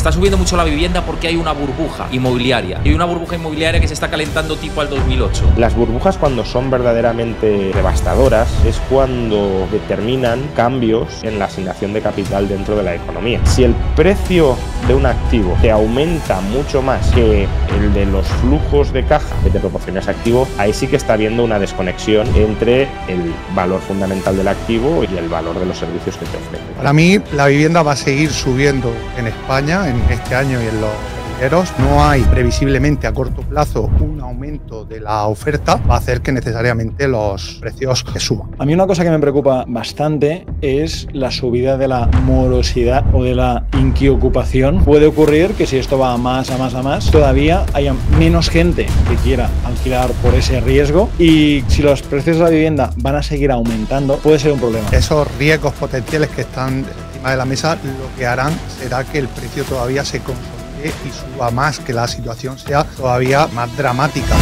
está subiendo mucho la vivienda porque hay una burbuja inmobiliaria. Hay una burbuja inmobiliaria que se está calentando tipo al 2008. Las burbujas, cuando son verdaderamente devastadoras, es cuando determinan cambios en la asignación de capital dentro de la economía. Si el precio de un activo te aumenta mucho más que el de los flujos de caja que te proporciona ese activo, ahí sí que está habiendo una desconexión entre el valor fundamental del activo y el valor de los servicios que te ofrece. Para mí, la vivienda va a seguir subiendo en España en este año y en los venideros. No hay previsiblemente a corto plazo un aumento de la oferta, va a hacer que necesariamente los precios suban. A mí una cosa que me preocupa bastante es la subida de la morosidad o de la inquiocupación. Puede ocurrir que si esto va a más, todavía haya menos gente que quiera alquilar por ese riesgo, y si los precios de la vivienda van a seguir aumentando, puede ser un problema. Esos riesgos potenciales que están encima de la mesa lo que harán será que el precio todavía se consolide y suba más, que la situación sea todavía más dramática.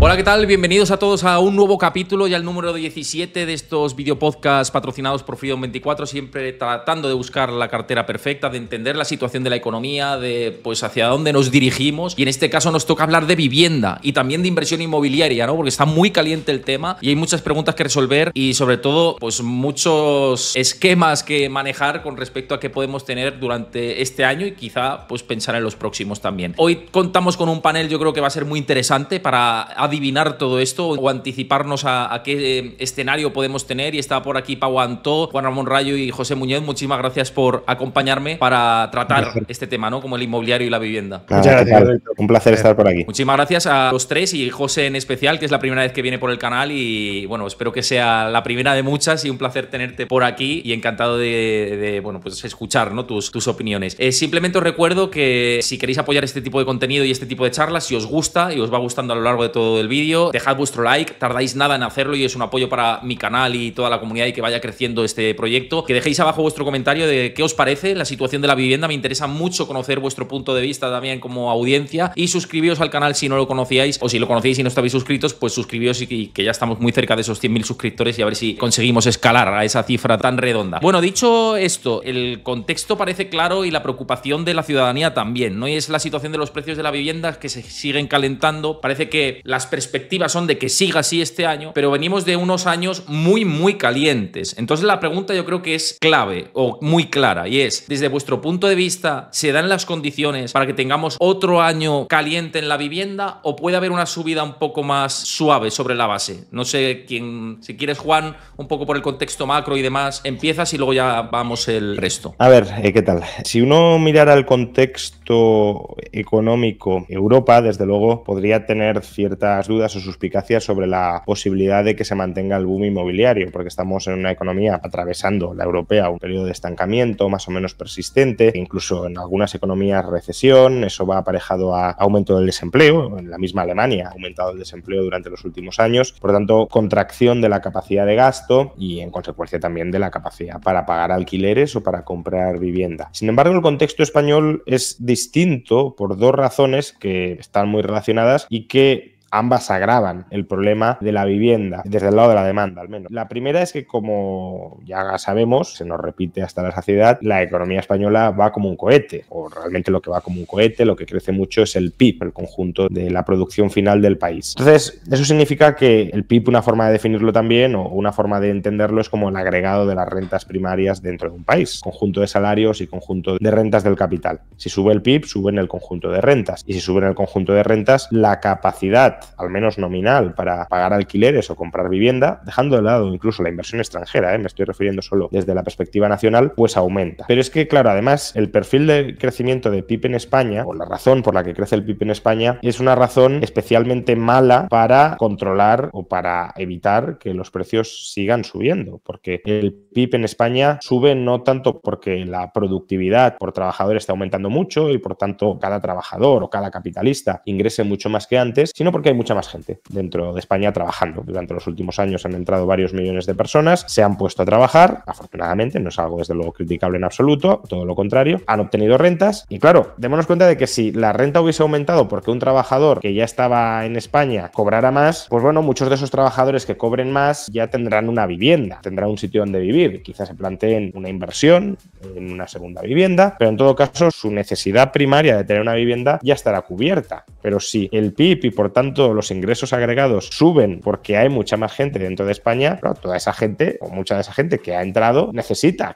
Hola, ¿qué tal? Bienvenidos a todos a un nuevo capítulo, ya el número 17 de estos videopodcasts patrocinados por Freedom24, siempre tratando de buscar la cartera perfecta, de entender la situación de la economía, de pues hacia dónde nos dirigimos, y en este caso nos toca hablar de vivienda y también de inversión inmobiliaria, ¿no? Porque está muy caliente el tema y hay muchas preguntas que resolver y sobre todo pues muchos esquemas que manejar con respecto a qué podemos tener durante este año y quizá pues pensar en los próximos también. Hoy contamos con un panel, yo creo que va a ser muy interesante para adivinar todo esto o anticiparnos a qué escenario podemos tener, y está por aquí Pau Antó, Juan Ramón Rayo y José Muñoz. Muchísimas gracias por acompañarme para tratar este tema, ¿no? Como el inmobiliario y la vivienda. Muchas gracias. Un placer estar por aquí. Muchísimas gracias a los tres y José en especial, que es la primera vez que viene por el canal, y bueno, espero que sea la primera de muchas y un placer tenerte por aquí y encantado de bueno, pues escuchar, ¿no? tus opiniones. Simplemente os recuerdo que si queréis apoyar este tipo de contenido y este tipo de charlas, si os gusta y os va gustando a lo largo de todo el vídeo, dejad vuestro like, tardáis nada en hacerlo y es un apoyo para mi canal y toda la comunidad y que vaya creciendo este proyecto. Que dejéis abajo vuestro comentario de qué os parece la situación de la vivienda, me interesa mucho conocer vuestro punto de vista también como audiencia, y suscribíos al canal si no lo conocíais, o si lo conocíais y no estabais suscritos, pues suscribíos, y que ya estamos muy cerca de esos 100.000 suscriptores y a ver si conseguimos escalar a esa cifra tan redonda. Bueno, dicho esto, el contexto parece claro y la preocupación de la ciudadanía también, ¿no? Y es la situación de los precios de la vivienda que se siguen calentando. Parece que las perspectivas son de que siga así este año, pero venimos de unos años muy calientes. Entonces la pregunta yo creo que es clave o muy clara, y es, desde vuestro punto de vista, ¿se dan las condiciones para que tengamos otro año caliente en la vivienda o puede haber una subida un poco más suave sobre la base? No sé quién, si quieres, Juan, un poco por el contexto macro y demás, empiezas y luego ya vamos el resto. A ver, ¿qué tal? Si uno mirara el contexto económico, Europa, desde luego, podría tener ciertas dudas o suspicacias sobre la posibilidad de que se mantenga el boom inmobiliario, porque estamos en una economía atravesando, la europea, un periodo de estancamiento más o menos persistente, incluso en algunas economías recesión. Eso va aparejado a aumento del desempleo. En la misma Alemania ha aumentado el desempleo durante los últimos años, por lo tanto, contracción de la capacidad de gasto y, en consecuencia, también de la capacidad para pagar alquileres o para comprar vivienda. Sin embargo, el contexto español es distinto por dos razones que están muy relacionadas y que ambas agravan el problema de la vivienda, desde el lado de la demanda al menos. La primera es que, como ya sabemos, se nos repite hasta la saciedad, la economía española va como un cohete, o realmente lo que va como un cohete, lo que crece mucho es el PIB, el conjunto de la producción final del país. Entonces, eso significa que el PIB, una forma de definirlo también, o una forma de entenderlo, es como el agregado de las rentas primarias dentro de un país, conjunto de salarios y conjunto de rentas del capital. Si sube el PIB, sube en el conjunto de rentas, y si sube en el conjunto de rentas, la capacidad, al menos nominal, para pagar alquileres o comprar vivienda, dejando de lado incluso la inversión extranjera, me estoy refiriendo solo desde la perspectiva nacional, pues aumenta. Pero es que, claro, además, el perfil de crecimiento de PIB en España, o la razón por la que crece el PIB en España, es una razón especialmente mala para controlar o para evitar que los precios sigan subiendo, porque el PIB en España sube no tanto porque la productividad por trabajador está aumentando mucho y por tanto cada trabajador o cada capitalista ingrese mucho más que antes, sino porque hay mucha más gente dentro de España trabajando. Durante los últimos años han entrado varios millones de personas, se han puesto a trabajar, afortunadamente, no es algo desde luego criticable en absoluto, todo lo contrario, han obtenido rentas y claro, démonos cuenta de que si la renta hubiese aumentado porque un trabajador que ya estaba en España cobrara más, pues bueno, muchos de esos trabajadores que cobren más ya tendrán una vivienda, tendrán un sitio donde vivir, quizás se planteen una inversión en una segunda vivienda, pero en todo caso su necesidad primaria de tener una vivienda ya estará cubierta. Pero si el PIB y por tanto los ingresos agregados suben porque hay mucha más gente dentro de España, claro, toda esa gente o mucha de esa gente que ha entrado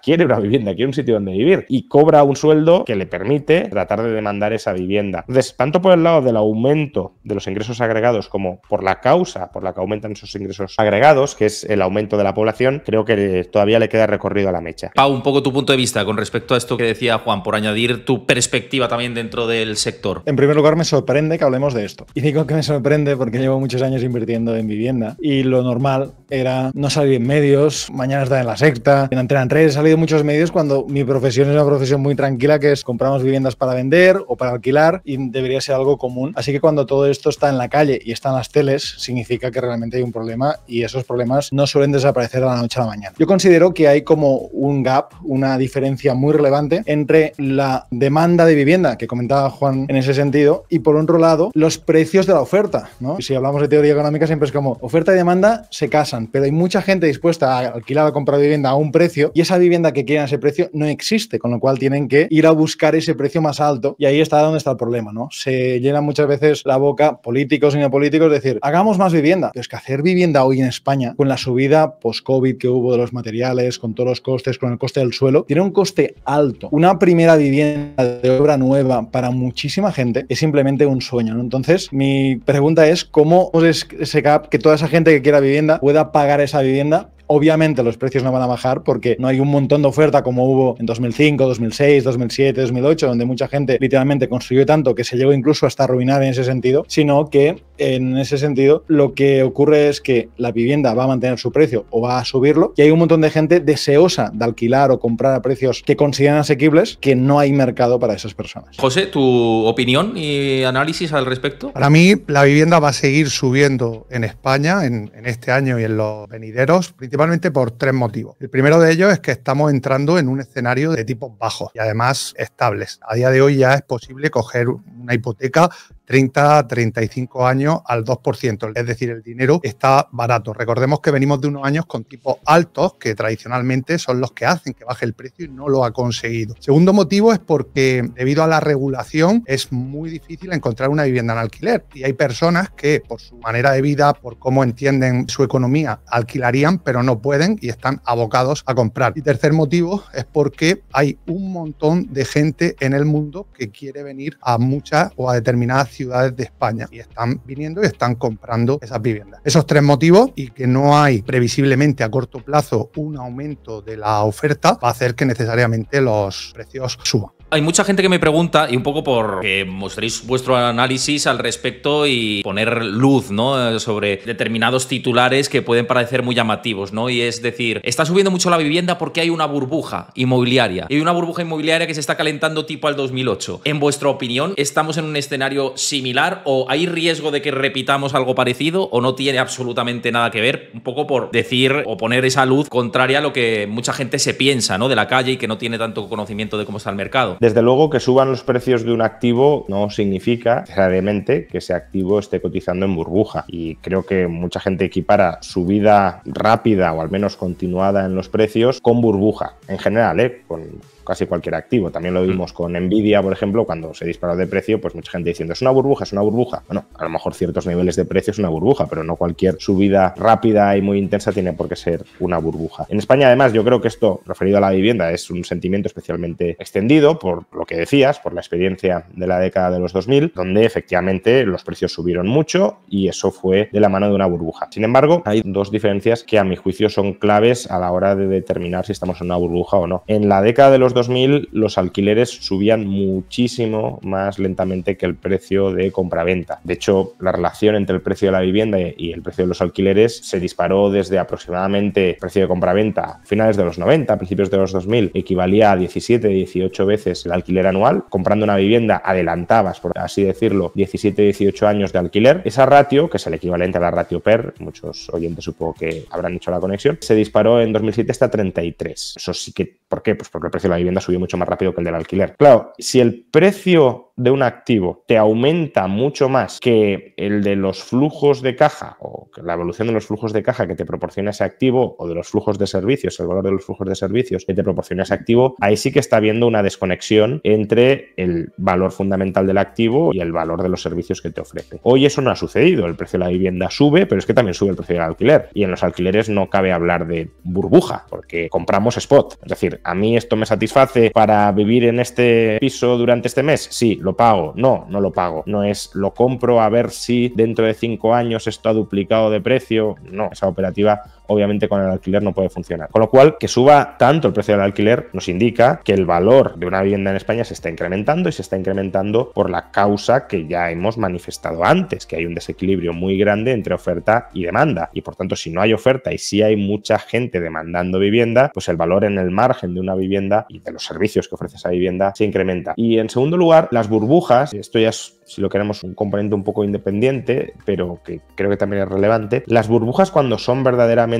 quiere una vivienda, quiere un sitio donde vivir y cobra un sueldo que le permite tratar de demandar esa vivienda. Entonces, tanto por el lado del aumento de los ingresos agregados como por la causa por la que aumentan esos ingresos agregados, que es el aumento de la población, creo que todavía le queda recorrido a la mecha. Pau, un poco tu punto de vista con respecto a esto que decía Juan, por añadir tu perspectiva también dentro del sector. En primer lugar, me sorprende que hablemos de esto. Y digo que me sorprende porque llevo muchos años invirtiendo en vivienda y lo normal era no salir en medios, mañana estar en La Sexta, en Antena 3, he salido en muchos medios cuando mi profesión es una profesión muy tranquila, que es compramos viviendas para vender o para alquilar y debería ser algo común. Así que cuando todo esto está en la calle y está en las teles, significa que realmente hay un problema y esos problemas no suelen desaparecer de la noche a la mañana. Yo considero que hay como un gap, una diferencia muy relevante entre la demanda de vivienda, que comentaba Juan en ese sentido, y por otro lado, los precios de la oferta, ¿no? Si hablamos de teoría económica, siempre es como oferta y demanda se casan, pero hay mucha gente dispuesta a alquilar o comprar vivienda a un precio y esa vivienda que quieren a ese precio no existe, con lo cual tienen que ir a buscar ese precio más alto y ahí está donde está el problema, ¿no? Se llena muchas veces la boca, políticos y no políticos, decir, hagamos más vivienda. Pero es que hacer vivienda hoy en España, con la subida post-COVID que hubo de los materiales, con todos los costes, con el coste del suelo, tiene un coste alto. Una primera vivienda de obra nueva para muchísima gente es simplemente un sueño, ¿no? Entonces, mi pregunta es, ¿cómo es ese gap que toda esa gente que quiera vivienda pueda pagar esa vivienda? Obviamente los precios no van a bajar porque no hay un montón de oferta como hubo en 2005, 2006, 2007, 2008, donde mucha gente literalmente construyó tanto que se llegó incluso hasta arruinar en ese sentido, sino que en ese sentido lo que ocurre es que la vivienda va a mantener su precio o va a subirlo y hay un montón de gente deseosa de alquilar o comprar a precios que consideran asequibles que no hay mercado para esas personas. José, ¿tu opinión y análisis al respecto? Para mí, la vivienda va a seguir subiendo en España en este año y en los venideros, principalmente por tres motivos. El primero de ellos es que estamos entrando en un escenario de tipos bajos y además estables. A día de hoy ya es posible coger una hipoteca 30, 35 años al 2%, es decir, el dinero está barato. Recordemos que venimos de unos años con tipos altos que tradicionalmente son los que hacen que baje el precio y no lo ha conseguido. Segundo motivo es porque debido a la regulación es muy difícil encontrar una vivienda en alquiler y hay personas que por su manera de vida, por cómo entienden su economía, alquilarían pero no pueden y están abocados a comprar. Y tercer motivo es porque hay un montón de gente en el mundo que quiere venir a muchas o a determinadas ciudades de España y están viniendo y están comprando esas viviendas. Esos tres motivos y que no hay previsiblemente a corto plazo un aumento de la oferta va a hacer que necesariamente los precios suban. Hay mucha gente que me pregunta, y un poco por que mostréis vuestro análisis al respecto y poner luz, ¿no?, sobre determinados titulares que pueden parecer muy llamativos, ¿no? Y es decir, está subiendo mucho la vivienda porque hay una burbuja inmobiliaria. Y hay una burbuja inmobiliaria que se está calentando tipo al 2008. En vuestra opinión, ¿estamos en un escenario similar o hay riesgo de que repitamos algo parecido o no tiene absolutamente nada que ver? Un poco por decir o poner esa luz contraria a lo que mucha gente se piensa, ¿no?, de la calle y que no tiene tanto conocimiento de cómo está el mercado. Desde luego que suban los precios de un activo no significa necesariamente que ese activo esté cotizando en burbuja y creo que mucha gente equipara subida rápida o al menos continuada en los precios con burbuja en general, con casi cualquier activo. También lo vimos con Nvidia, por ejemplo, cuando se disparó de precio, pues mucha gente diciendo, es una burbuja, es una burbuja. Bueno, a lo mejor ciertos niveles de precio es una burbuja, pero no cualquier subida rápida y muy intensa tiene por qué ser una burbuja. En España, además, yo creo que esto, referido a la vivienda, es un sentimiento especialmente extendido por lo que decías, por la experiencia de la década de los 2000, donde efectivamente los precios subieron mucho y eso fue de la mano de una burbuja. Sin embargo, hay dos diferencias que a mi juicio son claves a la hora de determinar si estamos en una burbuja o no. En la década de los 2000 los alquileres subían muchísimo más lentamente que el precio de compraventa. De hecho, la relación entre el precio de la vivienda y el precio de los alquileres se disparó desde aproximadamente el precio de compraventa a finales de los 90, a principios de los 2000, equivalía a 17, 18 veces meses el alquiler anual. Comprando una vivienda adelantabas, por así decirlo, 17-18 años de alquiler. Esa ratio, que es el equivalente a la ratio PER, muchos oyentes supongo que habrán hecho la conexión, se disparó en 2007 hasta 33. Eso sí que, ¿por qué? Pues porque el precio de la vivienda subió mucho más rápido que el del alquiler. Claro, si el precio de un activo te aumenta mucho más que el de los flujos de caja o que la evolución de los flujos de caja que te proporciona ese activo o de los flujos de servicios, el valor de los flujos de servicios que te proporciona ese activo, ahí sí que está habiendo una desconexión entre el valor fundamental del activo y el valor de los servicios que te ofrece. Hoy eso no ha sucedido, el precio de la vivienda sube, pero es que también sube el precio del alquiler y en los alquileres no cabe hablar de burbuja porque compramos spot. Es decir, ¿a mí esto me satisface para vivir en este piso durante este mes? Sí, ¿lo pago? No, no lo pago. No es lo compro a ver si dentro de 5 años esto ha duplicado de precio. No, esa operativa obviamente con el alquiler no puede funcionar. Con lo cual, que suba tanto el precio del alquiler nos indica que el valor de una vivienda en España se está incrementando y se está incrementando por la causa que ya hemos manifestado antes, que hay un desequilibrio muy grande entre oferta y demanda. Y por tanto, si no hay oferta y si hay mucha gente demandando vivienda, pues el valor en el margen de una vivienda y de los servicios que ofrece esa vivienda se incrementa. Y en segundo lugar, las burbujas, esto ya es, si lo queremos, un componente un poco independiente, pero que creo que también es relevante. Las burbujas, cuando son verdaderamente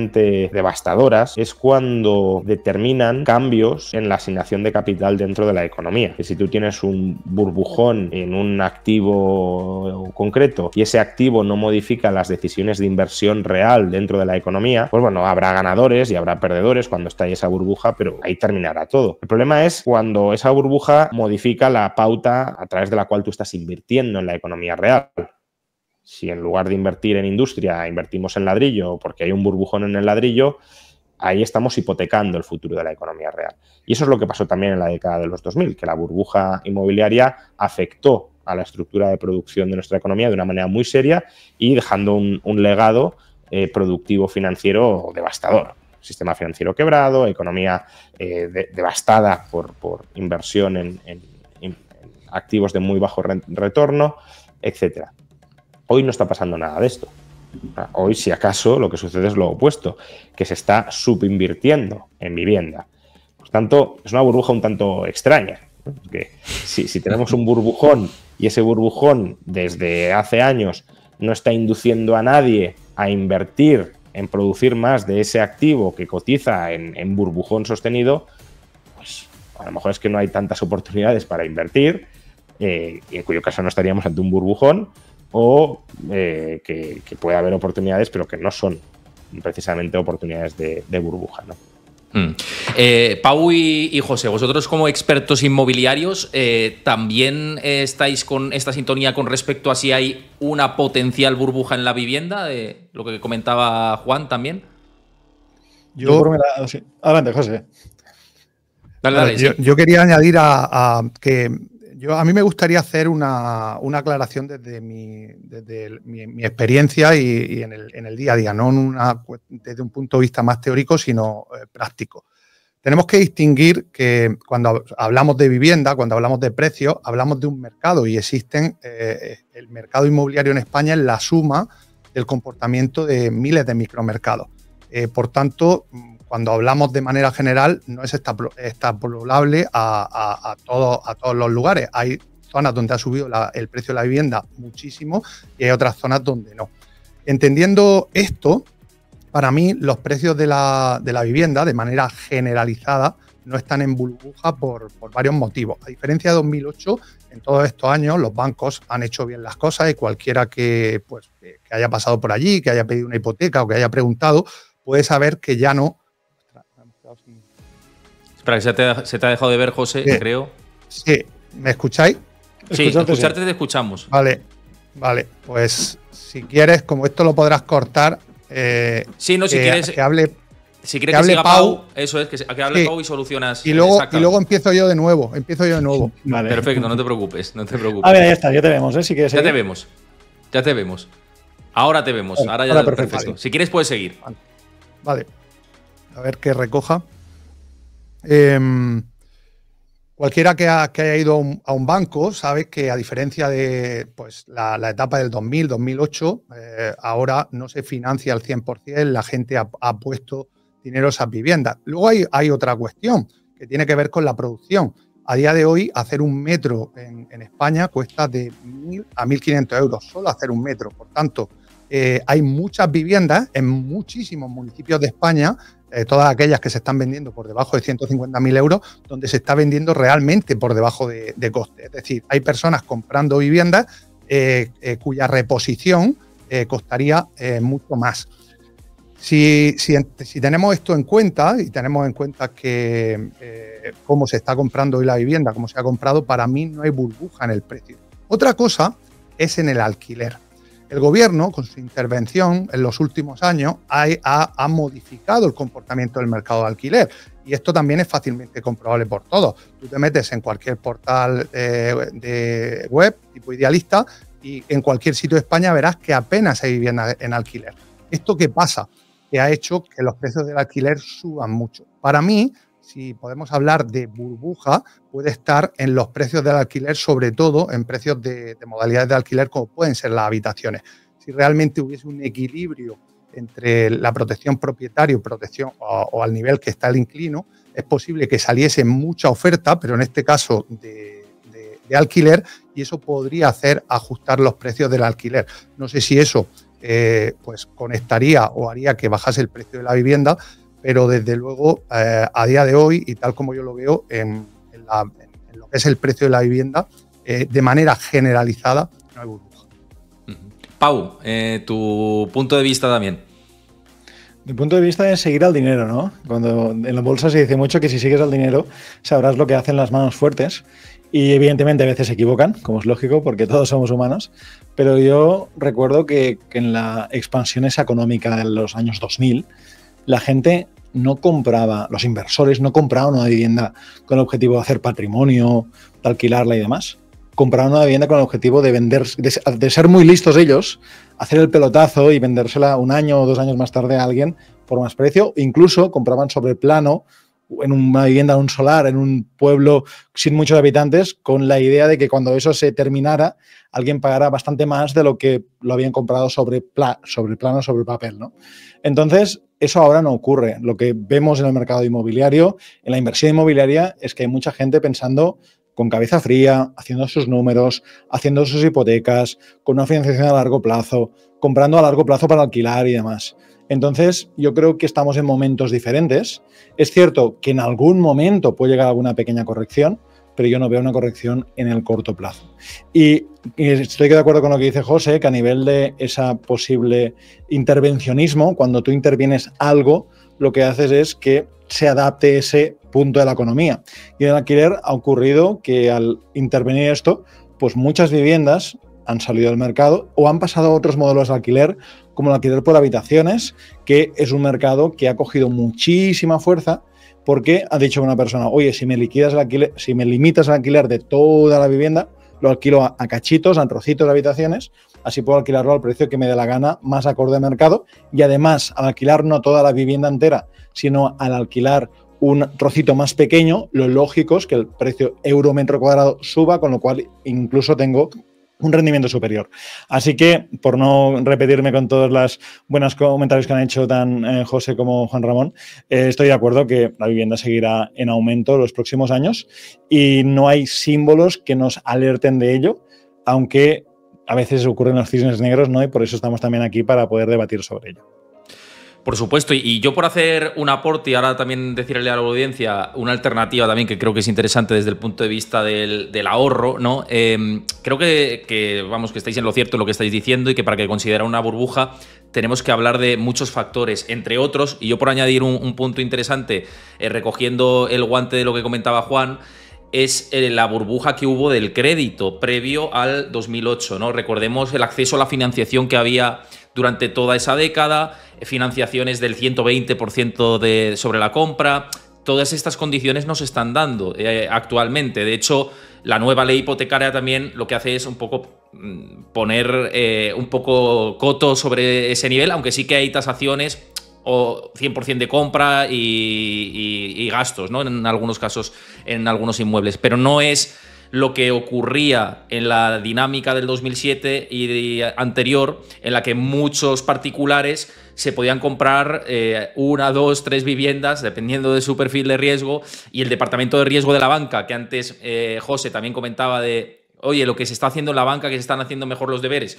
devastadoras, es cuando determinan cambios en la asignación de capital dentro de la economía. Que si tú tienes un burbujón en un activo concreto y ese activo no modifica las decisiones de inversión real dentro de la economía, pues bueno, habrá ganadores y habrá perdedores cuando está ahí esa burbuja, pero ahí terminará todo. El problema es cuando esa burbuja modifica la pauta a través de la cual tú estás invirtiendo en la economía real. Si en lugar de invertir en industria invertimos en ladrillo porque hay un burbujón en el ladrillo, ahí estamos hipotecando el futuro de la economía real. Y eso es lo que pasó también en la década de los 2000, que la burbuja inmobiliaria afectó a la estructura de producción de nuestra economía de una manera muy seria y dejando un legado productivo financiero devastador. Sistema financiero quebrado, economía devastada por inversión en activos de muy bajo retorno, etcétera. Hoy no está pasando nada de esto. Hoy, si acaso, lo que sucede es lo opuesto, que se está subinvirtiendo en vivienda. Por tanto, es una burbuja un tanto extraña. Porque si tenemos un burbujón y ese burbujón desde hace años no está induciendo a nadie a invertir en producir más de ese activo que cotiza en burbujón sostenido, pues a lo mejor es que no hay tantas oportunidades para invertir, y en cuyo caso no estaríamos ante un burbujón, o que puede haber oportunidades, pero que no son precisamente oportunidades de burbuja, ¿no? Pau y José, vosotros como expertos inmobiliarios, ¿también estáis con esta sintonía con respecto a si hay una potencial burbuja en la vivienda? Lo que comentaba Juan también. Sí. Adelante, José. Dale, sí. Yo quería añadir a que a mí me gustaría hacer una aclaración desde mi experiencia y en el día a día, no desde un punto de vista más teórico, sino práctico. Tenemos que distinguir que cuando hablamos de vivienda, cuando hablamos de precios, hablamos de un mercado y el mercado inmobiliario en España es la suma del comportamiento de miles de micromercados. Por tanto, cuando hablamos de manera general, no es extrapolable a todos los lugares. Hay zonas donde ha subido el precio de la vivienda muchísimo y hay otras zonas donde no. Entendiendo esto, para mí los precios de la vivienda, de manera generalizada, no están en burbuja por varios motivos. A diferencia de 2008, en todos estos años los bancos han hecho bien las cosas y cualquiera que haya pasado por allí, que haya pedido una hipoteca o que haya preguntado, puede saber que ya no. Espera, que se te ha dejado de ver, José, sí, creo. Sí, ¿me escucháis? Sí, escucharte te escuchamos. Vale, pues si quieres, como esto lo podrás cortar. Sí, no, si quieres. Que hable. Si quieres que siga Pau, eso es, que hable sí. Pau y solucionas. Y luego empiezo yo de nuevo. Vale. Perfecto, no te preocupes. A ver, ya está, ya te vemos, si quieres seguir. Ya te vemos. Ahora te vemos. Ahora ya perfecto. Vale. Si quieres, puedes seguir. Vale. A ver que recoja. Cualquiera que haya ido a un banco sabe que, a diferencia de la etapa del 2000, 2008, ahora no se financia al 100%, la gente ha puesto dinero a esas viviendas. Luego hay otra cuestión que tiene que ver con la producción. A día de hoy, hacer un metro en España cuesta de 1.000 a 1.500 euros, solo hacer un metro. Por tanto, hay muchas viviendas en muchísimos municipios de España, todas aquellas que se están vendiendo por debajo de 150.000 euros, donde se está vendiendo realmente por debajo de coste. Es decir, hay personas comprando viviendas cuya reposición costaría mucho más. Si tenemos esto en cuenta y tenemos en cuenta que cómo se está comprando hoy la vivienda, cómo se ha comprado, para mí no hay burbuja en el precio. Otra cosa es en el alquiler. El gobierno, con su intervención en los últimos años, ha modificado el comportamiento del mercado de alquiler. Y esto también es fácilmente comprobable por todos. Tú te metes en cualquier portal de web tipo Idealista y en cualquier sitio de España verás que apenas hay viviendas en alquiler. ¿Esto qué pasa? Que ha hecho que los precios del alquiler suban mucho. Para mí, si podemos hablar de burbuja, puede estar en los precios del alquiler, sobre todo en precios de modalidades de alquiler como pueden ser las habitaciones. Si realmente hubiese un equilibrio entre la protección propietario o al nivel que está el inquilino, es posible que saliese mucha oferta, pero en este caso de alquiler, y eso podría hacer ajustar los precios del alquiler. No sé si eso pues conectaría o haría que bajase el precio de la vivienda, pero desde luego a día de hoy, y tal como yo lo veo, en lo que es el precio de la vivienda, de manera generalizada, no hay burbuja. Pau, tu punto de vista también. Mi punto de vista es seguir al dinero, ¿no? Cuando en la bolsa se dice mucho que si sigues al dinero sabrás lo que hacen las manos fuertes. Y evidentemente a veces se equivocan, como es lógico, porque todos somos humanos. Pero yo recuerdo que en la expansión esa económica de los años 2000, la gente no compraba, los inversores no compraban una vivienda con el objetivo de hacer patrimonio, de alquilarla y demás. Compraban una vivienda con el objetivo de vender, de ser muy listos ellos, hacer el pelotazo y vendérsela 1 año o 2 años más tarde a alguien por más precio. Incluso compraban sobre plano en una vivienda, en un solar, en un pueblo sin muchos habitantes, con la idea de que cuando eso se terminara, alguien pagara bastante más de lo que lo habían comprado sobre plano, sobre papel, ¿no? Entonces, eso ahora no ocurre. Lo que vemos en el mercado inmobiliario, en la inversión inmobiliaria, es que hay mucha gente pensando con cabeza fría, haciendo sus números, haciendo sus hipotecas, con una financiación a largo plazo, comprando a largo plazo para alquilar y demás. Entonces, yo creo que estamos en momentos diferentes. Es cierto que en algún momento puede llegar alguna pequeña corrección, pero yo no veo una corrección en el corto plazo. Y estoy de acuerdo con lo que dice José, que a nivel de esa posible intervencionismo, cuando tú intervienes algo, lo que haces es que se adapte ese punto de la economía. Y en el alquiler ha ocurrido que al intervenir esto, pues muchas viviendas han salido del mercado o han pasado a otros modelos de alquiler, como el alquiler por habitaciones, que es un mercado que ha cogido muchísima fuerza porque ha dicho una persona, oye, si me liquidas el alquiler, si me limitas el alquiler de toda la vivienda, lo alquilo a cachitos, a trocitos de habitaciones, así puedo alquilarlo al precio que me dé la gana, más acorde al mercado, y además al alquilar no toda la vivienda entera, sino al alquilar un trocito más pequeño, lo lógico es que el precio euro metro cuadrado suba, con lo cual incluso tengo un rendimiento superior. Así que, por no repetirme con todos los buenos comentarios que han hecho tan José como Juan Ramón, estoy de acuerdo que la vivienda seguirá en aumento los próximos años y no hay símbolos que nos alerten de ello, aunque a veces ocurren los cisnes negros, ¿no? Y por eso estamos también aquí para poder debatir sobre ello. Por supuesto, y yo por hacer un aporte y ahora también decirle a la audiencia una alternativa también que creo que es interesante desde el punto de vista del ahorro, ¿no? Creo que estáis en lo cierto en lo que estáis diciendo y que para que considera una burbuja tenemos que hablar de muchos factores, entre otros, y yo por añadir un punto interesante, recogiendo el guante de lo que comentaba Juan, es la burbuja que hubo del crédito previo al 2008, ¿no? Recordemos el acceso a la financiación que había durante toda esa década, financiaciones del 120% sobre la compra. Todas estas condiciones no se están dando actualmente. De hecho, la nueva ley hipotecaria también lo que hace es un poco poner un poco coto sobre ese nivel, aunque sí que hay tasaciones o 100% de compra y gastos, ¿no? En algunos casos, en algunos inmuebles. Pero no es lo que ocurría en la dinámica del 2007 y anterior, en la que muchos particulares se podían comprar 1, 2, 3 viviendas, dependiendo de su perfil de riesgo, y el departamento de riesgo de la banca, que antes José también comentaba de, oye, lo que se está haciendo en la banca, que se están haciendo mejor los deberes.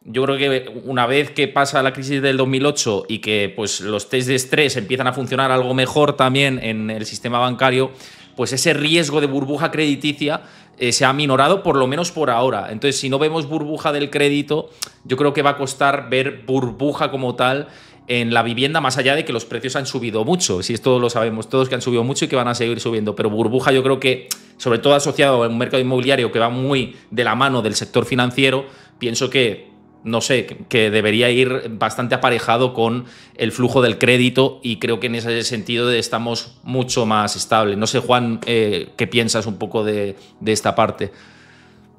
Yo creo que una vez que pasa la crisis del 2008 y que pues, los test de estrés empiezan a funcionar algo mejor también en el sistema bancario, pues ese riesgo de burbuja crediticia se ha minorado, por lo menos por ahora. Entonces, si no vemos burbuja del crédito, yo creo que va a costar ver burbuja como tal en la vivienda, más allá de que los precios han subido mucho. Si esto lo sabemos todos, que han subido mucho y que van a seguir subiendo. Pero burbuja, yo creo que, sobre todo asociado a un mercado inmobiliario que va muy de la mano del sector financiero, pienso que no sé, que debería ir bastante aparejado con el flujo del crédito, y creo que en ese sentido estamos mucho más estables. No sé, Juan, ¿qué piensas un poco de esta parte?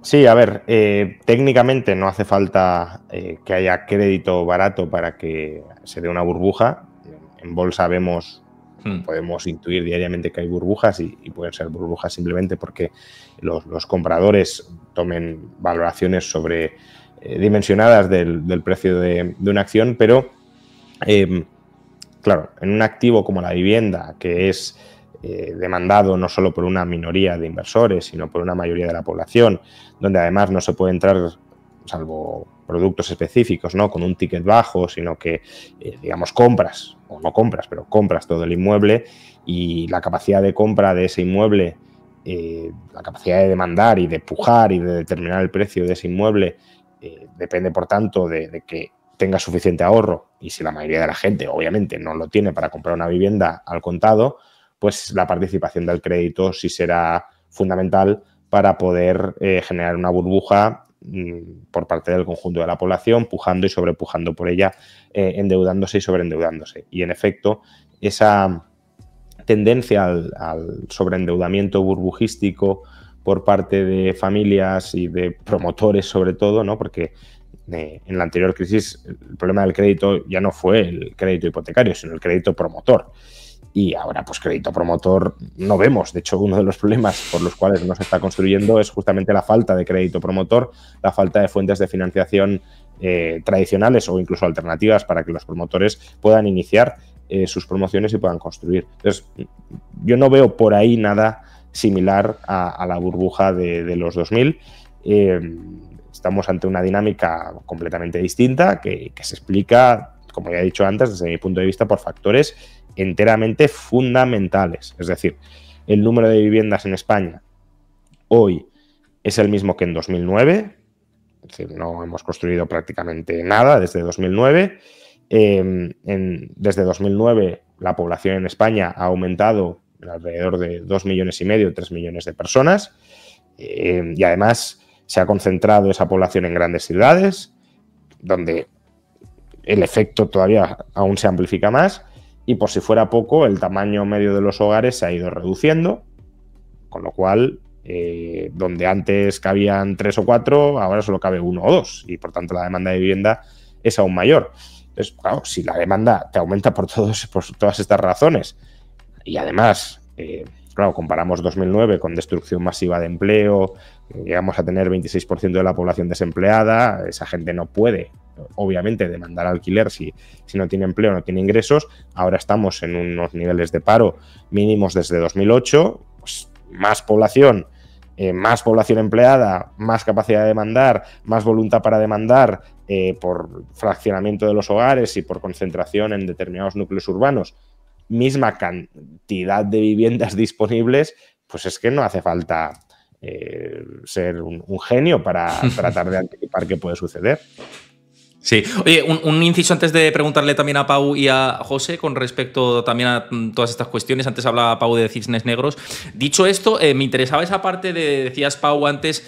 Sí, a ver, técnicamente no hace falta que haya crédito barato para que se dé una burbuja. En bolsa podemos intuir diariamente que hay burbujas y pueden ser burbujas simplemente porque los compradores tomen valoraciones dimensionadas del precio de una acción, pero claro, en un activo como la vivienda, que es demandado no solo por una minoría de inversores, sino por una mayoría de la población, donde además no se puede entrar, salvo productos específicos, ¿no?, con un ticket bajo, sino que, digamos, compras, o no compras, pero compras todo el inmueble, y la capacidad de compra de ese inmueble, la capacidad de demandar y de pujar y de determinar el precio de ese inmueble, depende, por tanto, de que tenga suficiente ahorro, y si la mayoría de la gente, obviamente, no lo tiene para comprar una vivienda al contado, pues la participación del crédito sí será fundamental para poder generar una burbuja por parte del conjunto de la población, pujando y sobrepujando por ella, endeudándose y sobreendeudándose. Y, en efecto, esa tendencia al sobreendeudamiento burbujístico por parte de familias y de promotores, sobre todo, ¿no?, porque en la anterior crisis el problema del crédito ya no fue el crédito hipotecario, sino el crédito promotor. Y ahora, pues, crédito promotor no vemos. De hecho, uno de los problemas por los cuales no se está construyendo es justamente la falta de crédito promotor, la falta de fuentes de financiación tradicionales o incluso alternativas para que los promotores puedan iniciar sus promociones y puedan construir. Entonces, yo no veo por ahí nada similar a la burbuja de los 2000. Estamos ante una dinámica completamente distinta que se explica, como ya he dicho antes, desde mi punto de vista, por factores enteramente fundamentales. Es decir, el número de viviendas en España hoy es el mismo que en 2009, es decir, no hemos construido prácticamente nada desde 2009. Desde 2009 la población en España ha aumentado alrededor de 2,5 millones, 3 millones de personas, y además se ha concentrado esa población en grandes ciudades, donde el efecto todavía aún se amplifica más. Y, por si fuera poco, el tamaño medio de los hogares se ha ido reduciendo, con lo cual, donde antes cabían 3 o 4, ahora solo cabe 1 o 2, y por tanto la demanda de vivienda es aún mayor. Entonces, claro, si la demanda te aumenta por todas estas razones, y además, claro, comparamos 2009 con destrucción masiva de empleo, llegamos a tener 26% de la población desempleada, esa gente no puede, obviamente, demandar alquiler si no tiene empleo, no tiene ingresos. Ahora estamos en unos niveles de paro mínimos desde 2008, pues más población empleada, más capacidad de demandar, más voluntad para demandar por fraccionamiento de los hogares y por concentración en determinados núcleos urbanos, misma cantidad de viviendas disponibles, pues es que no hace falta ser un genio para tratar de anticipar qué puede suceder. Sí. Oye, un inciso antes de preguntarle también a Pau y a José con respecto también a todas estas cuestiones. Antes hablaba Pau de cisnes negros. Dicho esto, me interesaba esa parte decías, Pau, antes,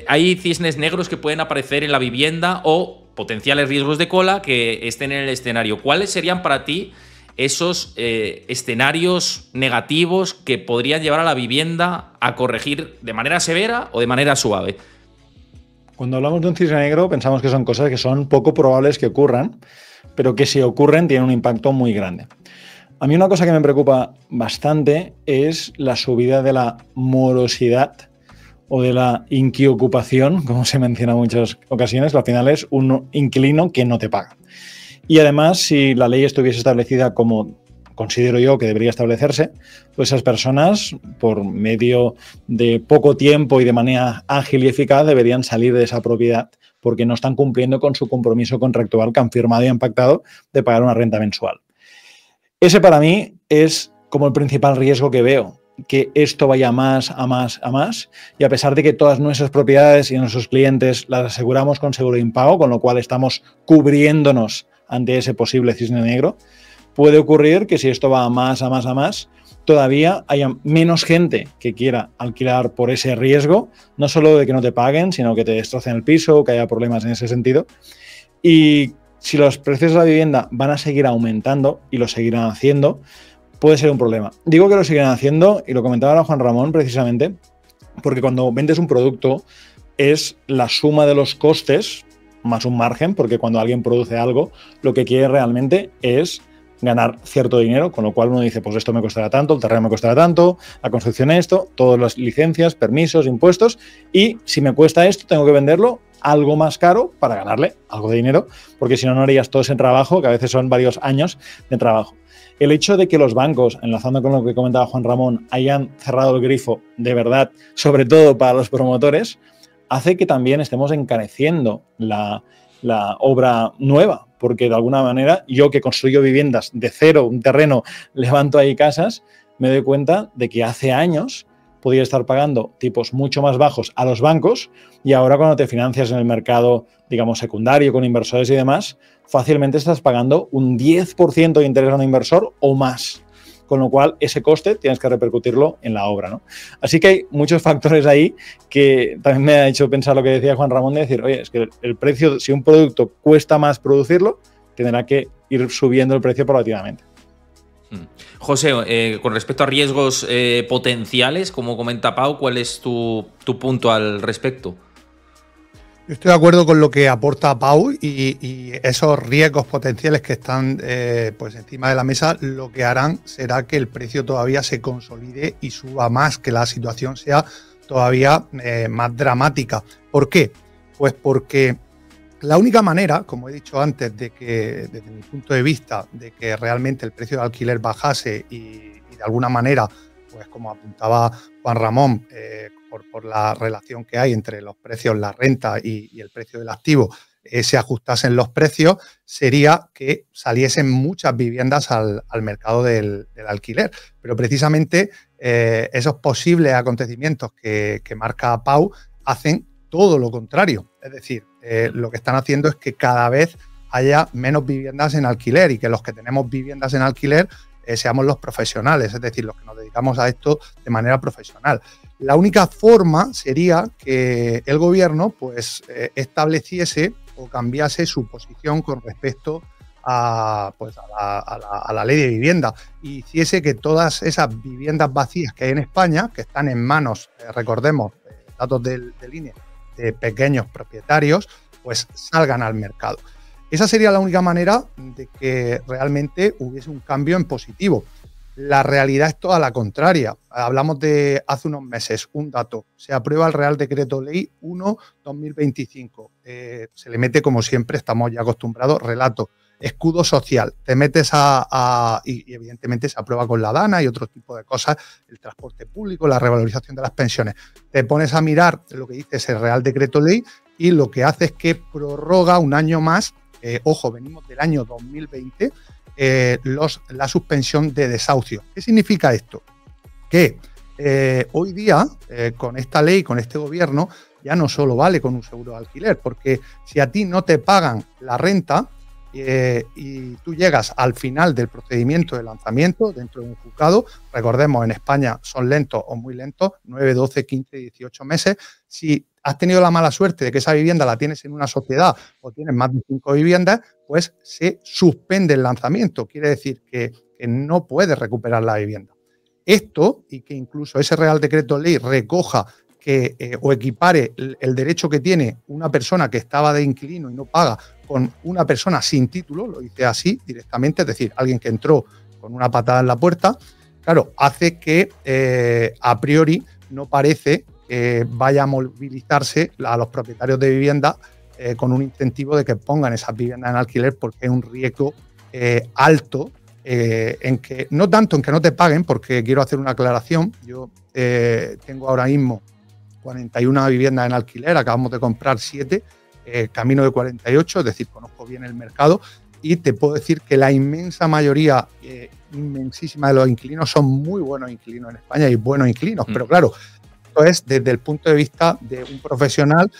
hay cisnes negros que pueden aparecer en la vivienda o potenciales riesgos de cola que estén en el escenario. ¿Cuáles serían para ti esos escenarios negativos que podrían llevar a la vivienda a corregir de manera severa o de manera suave? Cuando hablamos de un cisne negro pensamos que son cosas que son poco probables que ocurran, pero que si ocurren tienen un impacto muy grande. A mí una cosa que me preocupa bastante es la subida de la morosidad o de la inquiocupación, como se menciona en muchas ocasiones, al final es un inquilino que no te paga. Y además, si la ley estuviese establecida como considero yo que debería establecerse, pues esas personas, por medio de poco tiempo y de manera ágil y eficaz, deberían salir de esa propiedad porque no están cumpliendo con su compromiso contractual que han firmado y han pactado de pagar una renta mensual. Ese para mí es como el principal riesgo que veo, que esto vaya más, y a pesar de que todas nuestras propiedades y nuestros clientes las aseguramos con seguro de impago, con lo cual estamos cubriéndonos ante ese posible cisne negro, puede ocurrir que si esto va a más, todavía haya menos gente que quiera alquilar por ese riesgo, no solo de que no te paguen, sino que te destrocen el piso, que haya problemas en ese sentido. Y si los precios de la vivienda van a seguir aumentando, y lo seguirán haciendo, puede ser un problema. Digo que lo seguirán haciendo, y lo comentaba ahora Juan Ramón precisamente, porque cuando vendes un producto es la suma de los costes más un margen, porque cuando alguien produce algo, lo que quiere realmente es ganar cierto dinero, con lo cual uno dice, pues esto me costará tanto, el terreno me costará tanto, la construcción esto, todas las licencias, permisos, impuestos, y si me cuesta esto, tengo que venderlo algo más caro para ganarle algo de dinero, porque si no, no harías todo ese trabajo, que a veces son varios años de trabajo. El hecho de que los bancos, enlazando con lo que comentaba Juan Ramón, hayan cerrado el grifo de verdad, sobre todo para los promotores, hace que también estemos encareciendo la obra nueva, porque de alguna manera yo que construyo viviendas de cero, un terreno, levanto ahí casas, me doy cuenta de que hace años podía estar pagando tipos mucho más bajos a los bancos y ahora cuando te financias en el mercado, digamos, secundario con inversores y demás, fácilmente estás pagando un 10% de interés a un inversor o más. Con lo cual, ese coste tienes que repercutirlo en la obra, ¿no? Así que hay muchos factores ahí que también me ha hecho pensar lo que decía Juan Ramón de decir, oye, es que el precio, si un producto cuesta más producirlo, tendrá que ir subiendo el precio paulatinamente. José, con respecto a riesgos potenciales, como comenta Pau, ¿cuál es tu punto al respecto? Yo estoy de acuerdo con lo que aporta Pau y esos riesgos potenciales que están pues encima de la mesa, lo que harán será que el precio todavía se consolide y suba más, que la situación sea todavía más dramática. ¿Por qué? Pues porque la única manera, como he dicho antes, de que, desde mi punto de vista, de que realmente el precio de alquiler bajase y de alguna manera, pues como apuntaba Juan Ramón, por la relación que hay entre los precios, la renta y el precio del activo, se ajustasen los precios, sería que saliesen muchas viviendas al mercado del alquiler. Pero precisamente esos posibles acontecimientos que marca Pau hacen todo lo contrario. Es decir, lo que están haciendo es que cada vez haya menos viviendas en alquiler y que los que tenemos viviendas en alquiler seamos los profesionales, es decir, los que nos dedicamos a esto de manera profesional. La única forma sería que el gobierno pues, estableciese o cambiase su posición con respecto a la ley de vivienda y hiciese que todas esas viviendas vacías que hay en España, que están en manos, recordemos, datos del INE, de pequeños propietarios, pues salgan al mercado. Esa sería la única manera de que realmente hubiese un cambio en positivo. La realidad es toda la contraria. Hablamos de hace unos meses, un dato. Se aprueba el Real Decreto Ley 1/2025. Se le mete, como siempre, estamos ya acostumbrados, relato, escudo social. Te metes y evidentemente se aprueba con la DANA y otro tipo de cosas, el transporte público, la revalorización de las pensiones. Te pones a mirar lo que dice ese Real Decreto Ley y lo que hace es que prorroga un año más. Ojo, venimos del año 2020, la suspensión de desahucio. ¿Qué significa esto? Que hoy día, con esta ley, con este gobierno, ya no solo vale con un seguro de alquiler, porque si a ti no te pagan la renta y tú llegas al final del procedimiento de lanzamiento dentro de un juzgado, recordemos, en España son lentos o muy lentos, 9, 12, 15, 18 meses, si has tenido la mala suerte de que esa vivienda la tienes en una sociedad o tienes más de 5 viviendas, pues se suspende el lanzamiento. Quiere decir que no puedes recuperar la vivienda. Esto, y que incluso ese Real Decreto Ley recoja o equipare el derecho que tiene una persona que estaba de inquilino y no paga con una persona sin título, lo dice así directamente, es decir, alguien que entró con una patada en la puerta, claro, hace que a priori no parece vaya a movilizarse a los propietarios de vivienda con un incentivo de que pongan esas viviendas en alquiler, porque es un riesgo alto en que, no tanto en que no te paguen, porque quiero hacer una aclaración. Yo tengo ahora mismo 41 viviendas en alquiler, acabamos de comprar 7, camino de 48, es decir, conozco bien el mercado y te puedo decir que la inmensa mayoría, inmensísima de los inquilinos son muy buenos inquilinos en España y buenos inquilinos, pero claro, esto es desde el punto de vista de un profesional.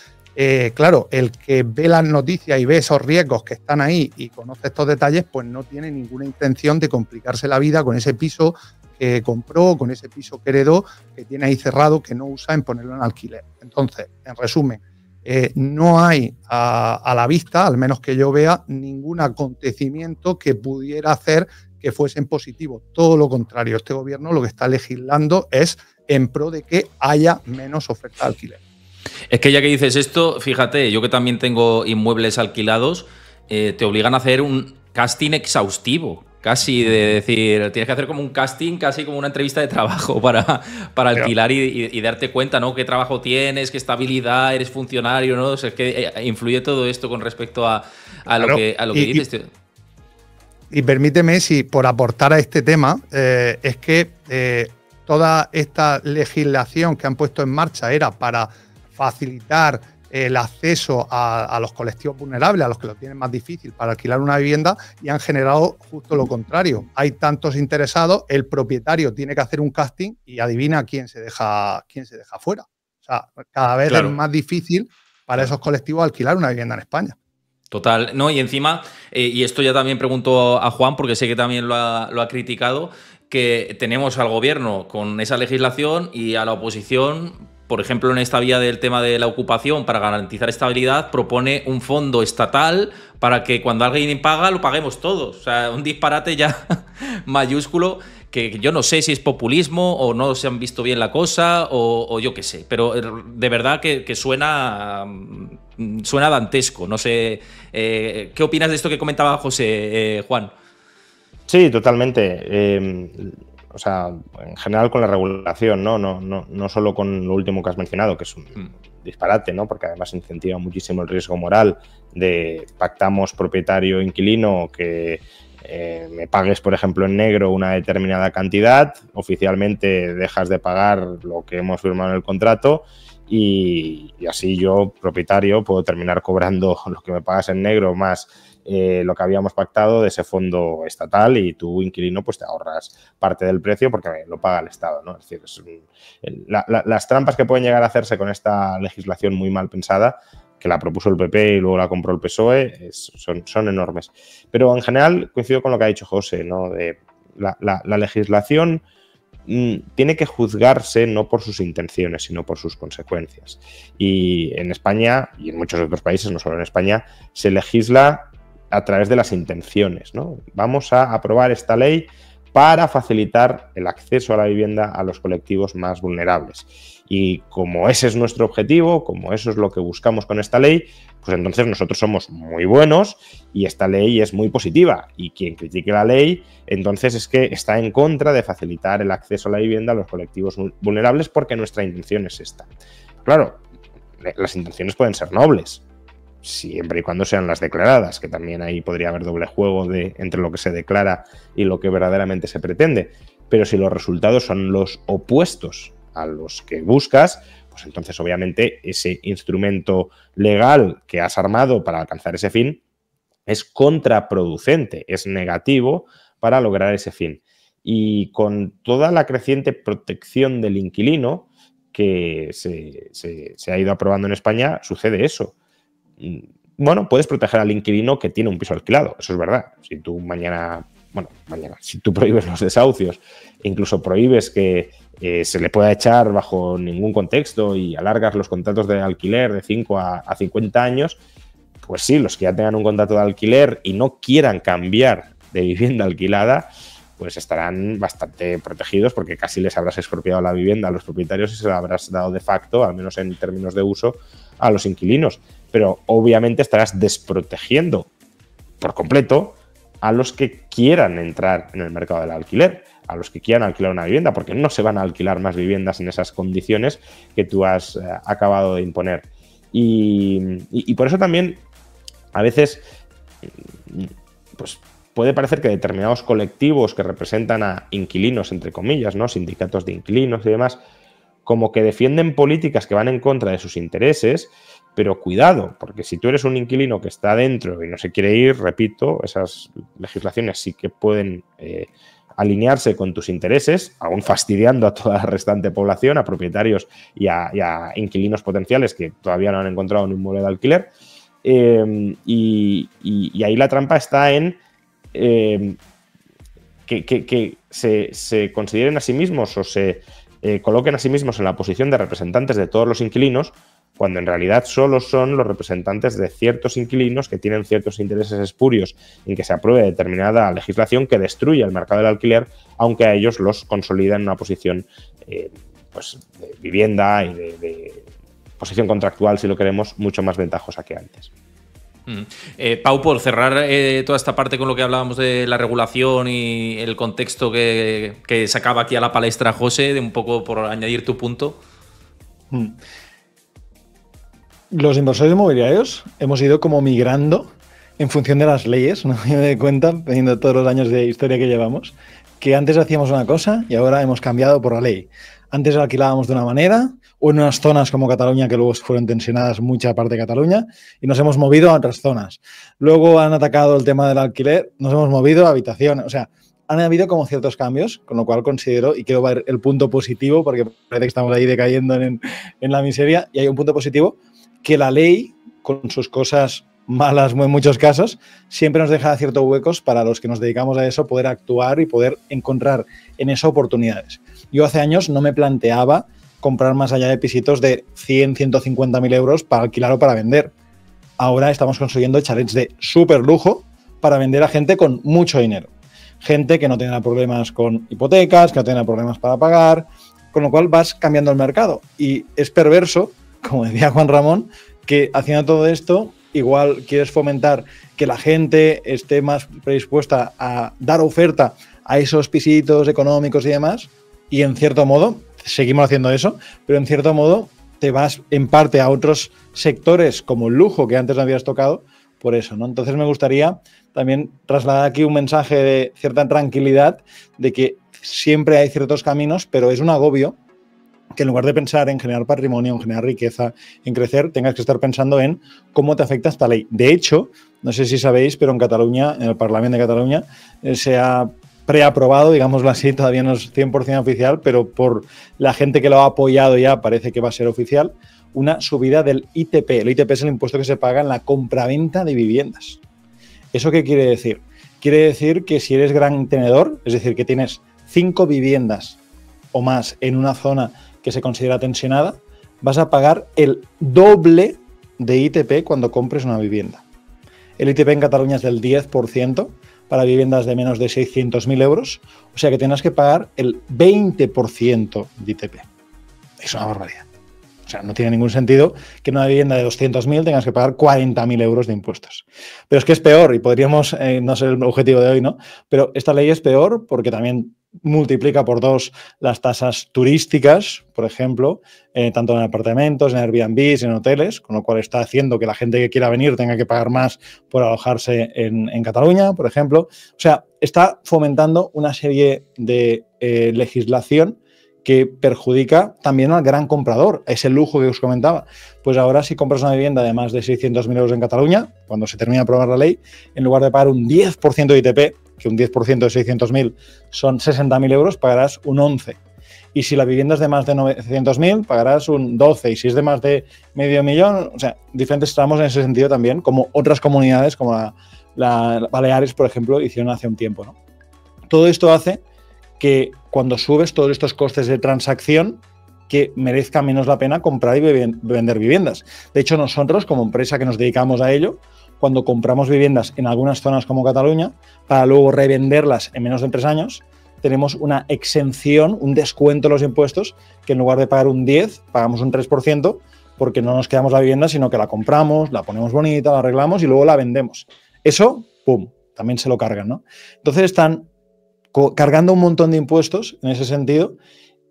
Claro, el que ve las noticias y ve esos riesgos que están ahí y conoce estos detalles, pues no tiene ninguna intención de complicarse la vida con ese piso que compró, con ese piso que heredó, que tiene ahí cerrado, que no usa, en ponerlo en alquiler. Entonces, en resumen, no hay a la vista, al menos que yo vea, ningún acontecimiento que pudiera hacer que fuesen positivos. Todo lo contrario, este gobierno lo que está legislando es en pro de que haya menos oferta de alquiler. Es que ya que dices esto, fíjate, yo que también tengo inmuebles alquilados, te obligan a hacer un casting exhaustivo, casi de decir, tienes que hacer como un casting, casi como una entrevista de trabajo para alquilar y darte cuenta, ¿no? Qué trabajo tienes, qué estabilidad, eres funcionario, ¿no? O sea, es que influye todo esto con respecto a lo que dices. Y permíteme, si por aportar a este tema, es que toda esta legislación que han puesto en marcha era para facilitar el acceso a los colectivos vulnerables, a los que lo tienen más difícil para alquilar una vivienda, y han generado justo lo contrario. Hay tantos interesados, el propietario tiene que hacer un casting y adivina quién se deja fuera. O sea, cada vez es más difícil para esos colectivos alquilar una vivienda en España. Total, no, y encima, y esto ya también pregunto a Juan, porque sé que también lo ha criticado, que tenemos al gobierno con esa legislación y a la oposición, por ejemplo, en esta vía del tema de la ocupación, para garantizar estabilidad, propone un fondo estatal para que cuando alguien paga, lo paguemos todos. O sea, un disparate ya mayúsculo, que yo no sé si es populismo o no se han visto bien la cosa o yo qué sé. Pero de verdad que suena dantesco. No sé, ¿qué opinas de esto que comentaba José, Juan? Sí, totalmente. O sea, en general con la regulación, no solo con lo último que has mencionado, que es un disparate, ¿no? Porque además incentiva muchísimo el riesgo moral de pactamos propietario-inquilino que me pagues, por ejemplo, en negro una determinada cantidad, oficialmente dejas de pagar lo que hemos firmado en el contrato y así yo, propietario, puedo terminar cobrando lo que me pagas en negro más lo que habíamos pactado de ese fondo estatal, y tú, inquilino, pues te ahorras parte del precio porque lo paga el Estado, ¿no? Es decir, las trampas que pueden llegar a hacerse con esta legislación muy mal pensada, que la propuso el PP y luego la compró el PSOE, son enormes. Pero en general coincido con lo que ha dicho José, ¿no? De la legislación tiene que juzgarse no por sus intenciones, sino por sus consecuencias. Y en España, y en muchos otros países, no solo en España, se legisla a través de las intenciones, ¿no? Vamos a aprobar esta ley para facilitar el acceso a la vivienda a los colectivos más vulnerables. Y como ese es nuestro objetivo, como eso es lo que buscamos con esta ley, pues entonces nosotros somos muy buenos y esta ley es muy positiva. Y quien critique la ley, entonces es que está en contra de facilitar el acceso a la vivienda a los colectivos vulnerables, porque nuestra intención es esta. Claro, las intenciones pueden ser nobles, siempre y cuando sean las declaradas, que también ahí podría haber doble juego entre lo que se declara y lo que verdaderamente se pretende. Pero si los resultados son los opuestos a los que buscas, pues entonces obviamente ese instrumento legal que has armado para alcanzar ese fin es contraproducente, es negativo para lograr ese fin. Y con toda la creciente protección del inquilino que se ha ido aprobando en España, sucede eso. Bueno, puedes proteger al inquilino que tiene un piso alquilado, eso es verdad. Si tú si tú prohíbes los desahucios, incluso prohíbes que se le pueda echar bajo ningún contexto y alargas los contratos de alquiler de 5 a 50 años, pues sí, los que ya tengan un contrato de alquiler y no quieran cambiar de vivienda alquilada, pues estarán bastante protegidos, porque casi les habrás expropiado la vivienda a los propietarios y se la habrás dado de facto, al menos en términos de uso, a los inquilinos. Pero obviamente estarás desprotegiendo por completo a los que quieran entrar en el mercado del alquiler, a los que quieran alquilar una vivienda, porque no se van a alquilar más viviendas en esas condiciones que tú has acabado de imponer. Y por eso también a veces pues puede parecer que determinados colectivos que representan a inquilinos, entre comillas, ¿no? Sindicatos de inquilinos y demás, como que defienden políticas que van en contra de sus intereses, pero cuidado, porque si tú eres un inquilino que está dentro y no se quiere ir, repito, esas legislaciones sí que pueden alinearse con tus intereses, aún fastidiando a toda la restante población, a propietarios y a inquilinos potenciales que todavía no han encontrado un inmueble de alquiler. Y ahí la trampa está en que se consideren a sí mismos o se coloquen a sí mismos en la posición de representantes de todos los inquilinos, cuando en realidad solo son los representantes de ciertos inquilinos que tienen ciertos intereses espurios en que se apruebe determinada legislación que destruye el mercado del alquiler, aunque a ellos los consolida en una posición pues de vivienda y de posición contractual, si lo queremos, mucho más ventajosa que antes. Pau, por cerrar toda esta parte con lo que hablábamos de la regulación y el contexto que sacaba aquí a la palestra José, de un poco por añadir tu punto. Los inversores inmobiliarios hemos ido como migrando en función de las leyes, ¿no? Me doy cuenta, teniendo todos los años de historia que llevamos, que antes hacíamos una cosa y ahora hemos cambiado por la ley. Antes alquilábamos de una manera, o en unas zonas como Cataluña, que luego fueron tensionadas mucha parte de Cataluña, y nos hemos movido a otras zonas. Luego han atacado el tema del alquiler, nos hemos movido a habitaciones. O sea, han habido como ciertos cambios, con lo cual considero, y quiero ver el punto positivo, porque parece que estamos ahí decayendo en la miseria, y hay un punto positivo, que la ley, con sus cosas malas en muchos casos, siempre nos deja ciertos huecos para los que nos dedicamos a eso, poder actuar y poder encontrar en eso oportunidades. Yo hace años no me planteaba comprar más allá de pisitos de 100, 150.000 euros para alquilar o para vender. Ahora estamos consiguiendo chalets de súper lujo para vender a gente con mucho dinero. Gente que no tenga problemas con hipotecas, que no tenga problemas para pagar, con lo cual vas cambiando el mercado. Y es perverso, como decía Juan Ramón, que haciendo todo esto, igual quieres fomentar que la gente esté más predispuesta a dar oferta a esos pisitos económicos y demás, y en cierto modo, seguimos haciendo eso, pero en cierto modo te vas en parte a otros sectores como el lujo que antes no habías tocado por eso, ¿no? Entonces me gustaría también trasladar aquí un mensaje de cierta tranquilidad de que siempre hay ciertos caminos, pero es un agobio que en lugar de pensar en generar patrimonio, en generar riqueza, en crecer, tengas que estar pensando en cómo te afecta esta ley. De hecho, no sé si sabéis, pero en Cataluña, en el Parlamento de Cataluña, se ha preaprobado, digámoslo así, todavía no es 100% oficial, pero por la gente que lo ha apoyado ya parece que va a ser oficial, una subida del ITP. El ITP es el impuesto que se paga en la compraventa de viviendas. ¿Eso qué quiere decir? Quiere decir que si eres gran tenedor, es decir, que tienes 5 viviendas o más en una zona que se considera tensionada, vas a pagar el doble de ITP cuando compres una vivienda. El ITP en Cataluña es del 10% para viviendas de menos de 600.000 euros, o sea que tendrás que pagar el 20% de ITP. Es una barbaridad. O sea, no tiene ningún sentido que en una vivienda de 200.000 tengas que pagar 40.000 euros de impuestos. Pero es que es peor, y podríamos, no ser el objetivo de hoy, ¿no? Pero esta ley es peor porque también multiplica por 2 las tasas turísticas, por ejemplo, tanto en apartamentos, en Airbnb, en hoteles, con lo cual está haciendo que la gente que quiera venir tenga que pagar más por alojarse en Cataluña, por ejemplo. O sea, está fomentando una serie de legislación que perjudica también al gran comprador, ese lujo que os comentaba. Pues ahora si compras una vivienda de más de 600.000 euros en Cataluña, cuando se termine de aprobar la ley, en lugar de pagar un 10% de ITP, que un 10% de 600.000 son 60.000 euros, pagarás un 11%. Y si la vivienda es de más de 900.000, pagarás un 12%. Y si es de más de medio millón, o sea, diferentes tramos en ese sentido también, como otras comunidades, como la Baleares, por ejemplo, hicieron hace un tiempo, ¿no? Todo esto hace que cuando subes todos estos costes de transacción, que merezca menos la pena comprar y vender viviendas. De hecho, nosotros, como empresa que nos dedicamos a ello, cuando compramos viviendas en algunas zonas como Cataluña, para luego revenderlas en menos de 3 años, tenemos una exención, un descuento en los impuestos, que en lugar de pagar un 10%, pagamos un 3%, porque no nos quedamos la vivienda, sino que la compramos, la ponemos bonita, la arreglamos y luego la vendemos. Eso, ¡pum!, también se lo cargan, ¿no? Entonces están cargando un montón de impuestos en ese sentido.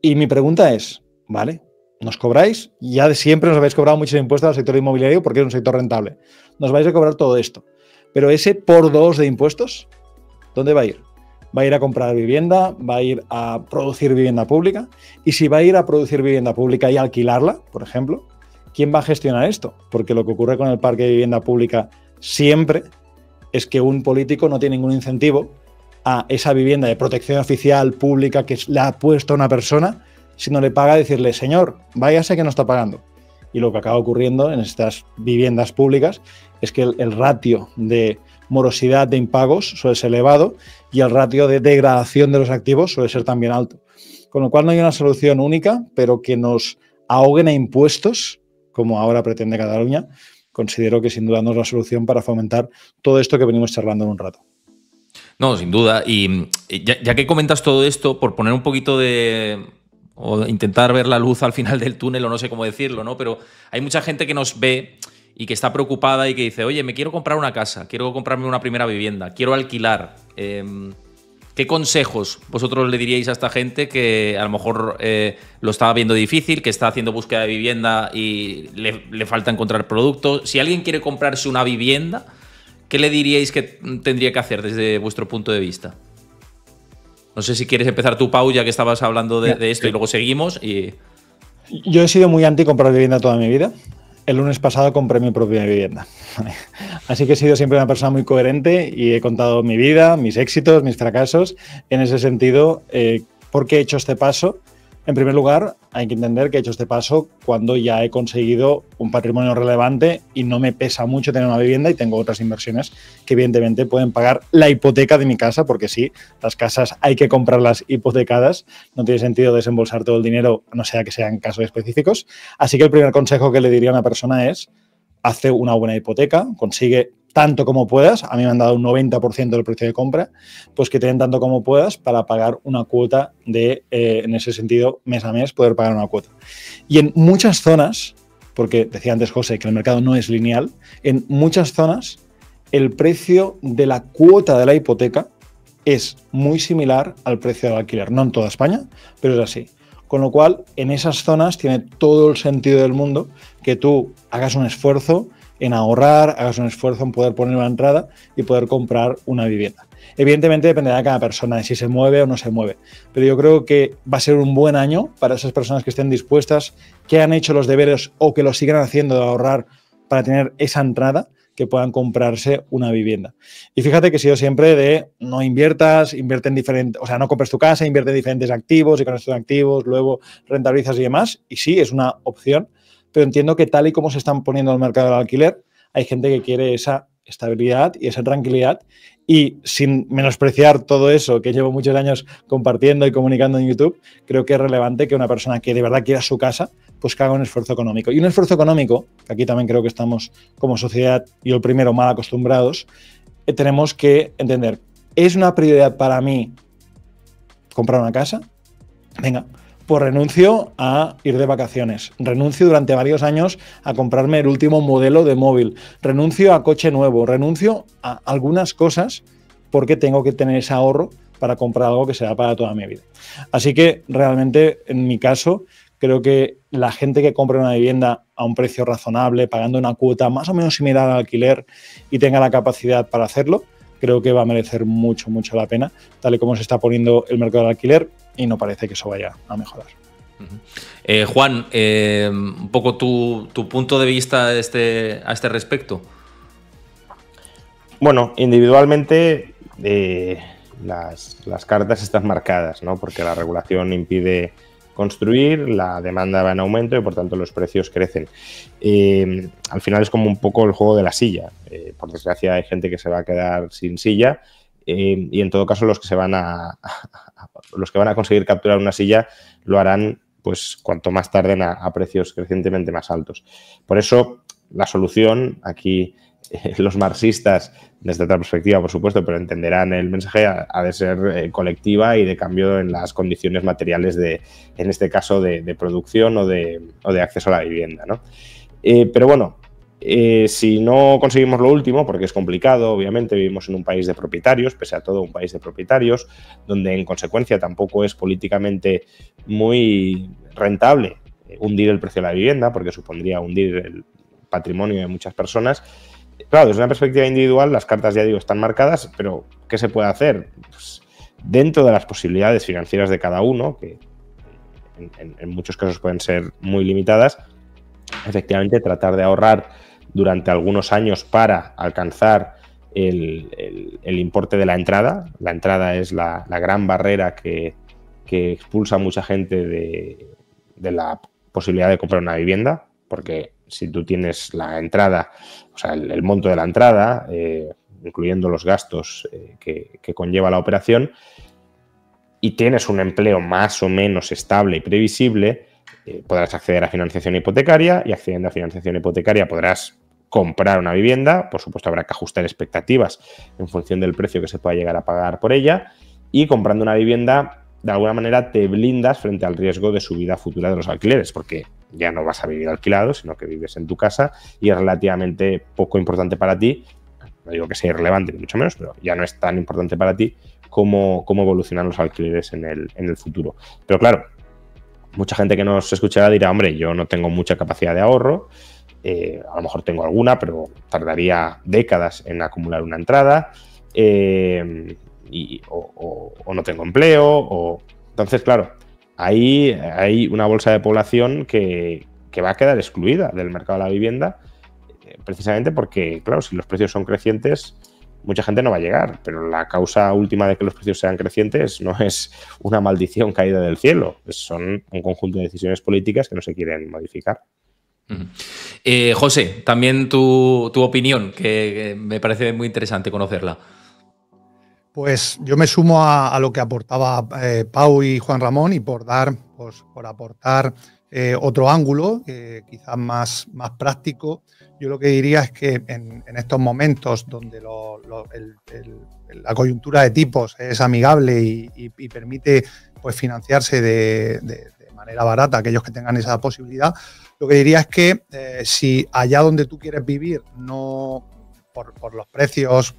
Y mi pregunta es, ¿vale? Nos cobráis, ya de siempre nos habéis cobrado muchos impuestos al sector inmobiliario porque es un sector rentable. Nos vais a cobrar todo esto. Pero ese por 2 de impuestos, ¿dónde va a ir? Va a ir a comprar vivienda, va a ir a producir vivienda pública. Y si va a ir a producir vivienda pública y alquilarla, por ejemplo, ¿quién va a gestionar esto? Porque lo que ocurre con el parque de vivienda pública siempre es que un político no tiene ningún incentivo a esa vivienda de protección oficial pública que le ha puesto a una persona, si no le paga, decirle, señor, váyase que no está pagando. Y lo que acaba ocurriendo en estas viviendas públicas es que el ratio de morosidad de impagos suele ser elevado y el ratio de degradación de los activos suele ser también alto. Con lo cual no hay una solución única, pero que nos ahoguen a impuestos, como ahora pretende Cataluña, considero que sin duda no es la solución para fomentar todo esto que venimos charlando en un rato. No, sin duda. Y ya que comentas todo esto, por poner un poquito de... o intentar ver la luz al final del túnel, o no sé cómo decirlo, ¿no? Pero hay mucha gente que nos ve y que está preocupada y que dice, oye, me quiero comprar una casa, quiero comprarme una primera vivienda, quiero alquilar. ¿Qué consejos vosotros le diríais a esta gente que a lo mejor lo estaba viendo difícil, que está haciendo búsqueda de vivienda y le falta encontrar productos? Si alguien quiere comprarse una vivienda, ¿qué le diríais que tendría que hacer desde vuestro punto de vista? No sé si quieres empezar tú, Pau, ya que estabas hablando de esto, y luego seguimos. Yo he sido muy anti comprar vivienda toda mi vida. El lunes pasado compré mi propia vivienda. Así que he sido siempre una persona muy coherente y he contado mi vida, mis éxitos, mis fracasos. En ese sentido, ¿por qué he hecho este paso? En primer lugar, hay que entender que he hecho este paso cuando ya he conseguido un patrimonio relevante y no me pesa mucho tener una vivienda y tengo otras inversiones que evidentemente pueden pagar la hipoteca de mi casa, porque sí, las casas hay que comprarlas hipotecadas, no tiene sentido desembolsar todo el dinero, no sea que sean casos específicos. Así que el primer consejo que le diría a una persona es, hace una buena hipoteca, consigue tanto como puedas, a mí me han dado un 90% del precio de compra, pues que te den tanto como puedas para pagar una cuota de, en ese sentido, mes a mes, poder pagar una cuota. Y en muchas zonas, porque decía antes José que el mercado no es lineal, en muchas zonas el precio de la cuota de la hipoteca es muy similar al precio del alquiler. No en toda España, pero es así. Con lo cual, en esas zonas tiene todo el sentido del mundo que tú hagas un esfuerzo en ahorrar, hagas un esfuerzo en poder poner una entrada y poder comprar una vivienda. Evidentemente dependerá de cada persona, de si se mueve o no se mueve, pero yo creo que va a ser un buen año para esas personas que estén dispuestas, que han hecho los deberes o que lo sigan haciendo de ahorrar para tener esa entrada, que puedan comprarse una vivienda. Y fíjate que he sido siempre de no inviertas, invierte en diferentes, o sea, no compres tu casa, invierte en diferentes activos y con estos activos luego rentabilizas y demás, y sí, es una opción, pero entiendo que tal y como se están poniendo al mercado del alquiler, hay gente que quiere esa estabilidad y esa tranquilidad, y sin menospreciar todo eso que llevo muchos años compartiendo y comunicando en YouTube, creo que es relevante que una persona que de verdad quiera su casa, pues que haga un esfuerzo económico. Y un esfuerzo económico, que aquí también creo que estamos como sociedad, y el primero mal acostumbrados, tenemos que entender, ¿es una prioridad para mí comprar una casa? Venga, pues renuncio a ir de vacaciones, renuncio durante varios años a comprarme el último modelo de móvil, renuncio a coche nuevo, renuncio a algunas cosas porque tengo que tener ese ahorro para comprar algo que será para toda mi vida. Así que realmente, en mi caso, creo que la gente que compre una vivienda a un precio razonable, pagando una cuota más o menos similar al alquiler y tenga la capacidad para hacerlo, creo que va a merecer mucho, mucho la pena, tal y como se está poniendo el mercado del alquiler, y no parece que eso vaya a mejorar. Juan, un poco tu punto de vista a este respecto. Bueno, individualmente las cartas están marcadas, ¿no? Porque la regulación impide construir, la demanda va en aumento y por tanto los precios crecen. Al final es como un poco el juego de la silla. Por desgracia hay gente que se va a quedar sin silla y en todo caso los que van a conseguir capturar una silla lo harán pues cuanto más tarden a precios crecientemente más altos. Por eso la solución aquí, los marxistas desde otra perspectiva por supuesto, pero entenderán el mensaje, ha de ser colectiva y de cambio en las condiciones materiales en este caso de producción o de acceso a la vivienda, ¿no? Pero bueno, Si no conseguimos lo último, porque es complicado, obviamente vivimos en un país de propietarios, pese a todo un país de propietarios, donde en consecuencia tampoco es políticamente muy rentable hundir el precio de la vivienda, porque supondría hundir el patrimonio de muchas personas. Claro, desde una perspectiva individual las cartas, ya digo, están marcadas, pero ¿qué se puede hacer? Pues, dentro de las posibilidades financieras de cada uno, que en muchos casos pueden ser muy limitadas, efectivamente tratar de ahorrar durante algunos años para alcanzar el importe de la entrada. La entrada es la gran barrera que expulsa a mucha gente de la posibilidad de comprar una vivienda, porque si tú tienes la entrada, o sea, el monto de la entrada, incluyendo los gastos que conlleva la operación, y tienes un empleo más o menos estable y previsible, podrás acceder a financiación hipotecaria, y accediendo a financiación hipotecaria podrás comprar una vivienda. Por supuesto, habrá que ajustar expectativas en función del precio que se pueda llegar a pagar por ella, y comprando una vivienda, de alguna manera te blindas frente al riesgo de subida futura de los alquileres, porque ya no vas a vivir alquilado, sino que vives en tu casa y es relativamente poco importante para ti. No digo que sea irrelevante, ni mucho menos, pero ya no es tan importante para ti cómo evolucionan los alquileres en el futuro. Pero claro, mucha gente que nos escuchará dirá, hombre, yo no tengo mucha capacidad de ahorro, a lo mejor tengo alguna, pero tardaría décadas en acumular una entrada, o no tengo empleo. Entonces, claro, ahí hay una bolsa de población que va a quedar excluida del mercado de la vivienda, precisamente porque, claro, si los precios son crecientes, mucha gente no va a llegar, pero la causa última de que los precios sean crecientes no es una maldición caída del cielo, son un conjunto de decisiones políticas que no se quieren modificar. José, también tu opinión, que me parece muy interesante conocerla. Pues yo me sumo a lo que aportaba Pau y Juan Ramón, y por aportar otro ángulo, quizás más práctico. Yo lo que diría es que en estos momentos donde la coyuntura de tipos es amigable y permite pues financiarse de manera barata a aquellos que tengan esa posibilidad, lo que diría es que si allá donde tú quieres vivir no... Por los precios,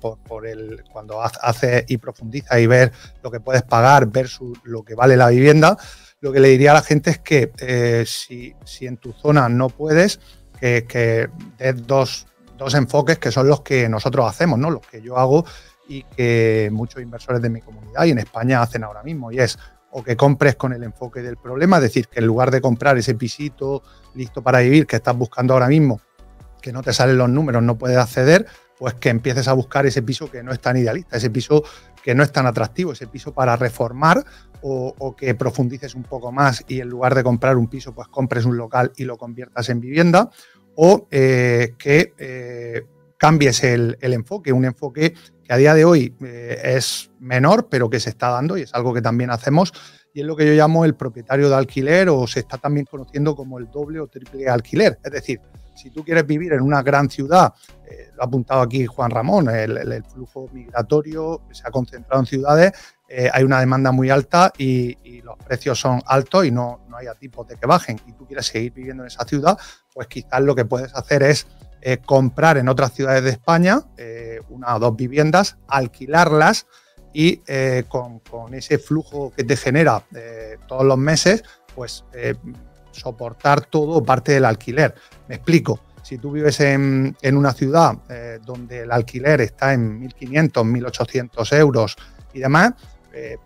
cuando haces y profundizas y ves lo que puedes pagar versus lo que vale la vivienda, lo que le diría a la gente es que si en tu zona no puedes, que des dos enfoques que son los que nosotros hacemos, ¿no? Los que yo hago y que muchos inversores de mi comunidad y en España hacen ahora mismo, y es o que compres con el enfoque del problema, es decir, que en lugar de comprar ese pisito listo para vivir que estás buscando ahora mismo, que no te salen los números, no puedes acceder, pues que empieces a buscar ese piso que no es tan idealista, ese piso que no es tan atractivo, ese piso para reformar, o que profundices un poco más y en lugar de comprar un piso, pues compres un local y lo conviertas en vivienda, o que cambies el enfoque, un enfoque que a día de hoy es menor, pero que se está dando y es algo que también hacemos, y es lo que yo llamo el propietario de alquiler, o se está también conociendo como el doble o triple alquiler. Es decir, si tú quieres vivir en una gran ciudad, lo ha apuntado aquí Juan Ramón, el flujo migratorio se ha concentrado en ciudades, hay una demanda muy alta y los precios son altos y no hay atipos de que bajen, y tú quieres seguir viviendo en esa ciudad, pues quizás lo que puedes hacer es comprar en otras ciudades de España una o dos viviendas, alquilarlas y con ese flujo que te genera todos los meses, pues soportar todo o parte del alquiler. Me explico. Si tú vives en una ciudad donde el alquiler está en 1.500, 1.800 euros y demás,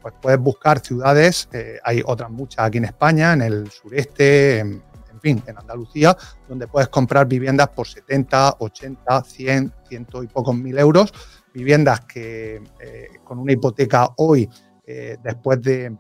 pues puedes buscar ciudades, hay otras muchas aquí en España, en el sureste, en Andalucía, donde puedes comprar viviendas por 70, 80, 100 y pocos mil euros, viviendas que con una hipoteca hoy, después de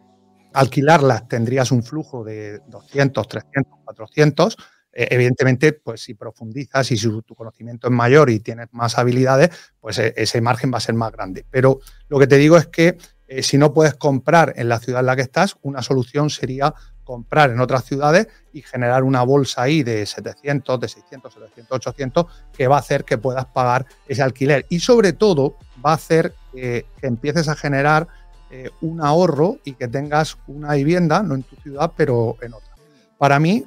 alquilarlas, tendrías un flujo de 200, 300, 400. Evidentemente, pues si profundizas y si tu conocimiento es mayor y tienes más habilidades, pues ese margen va a ser más grande. Pero lo que te digo es que si no puedes comprar en la ciudad en la que estás, una solución sería comprar en otras ciudades y generar una bolsa ahí de 700, de 600, 700, 800, que va a hacer que puedas pagar ese alquiler. Y sobre todo va a hacer que empieces a generar un ahorro y que tengas una vivienda, no en tu ciudad, pero en otra. Para mí,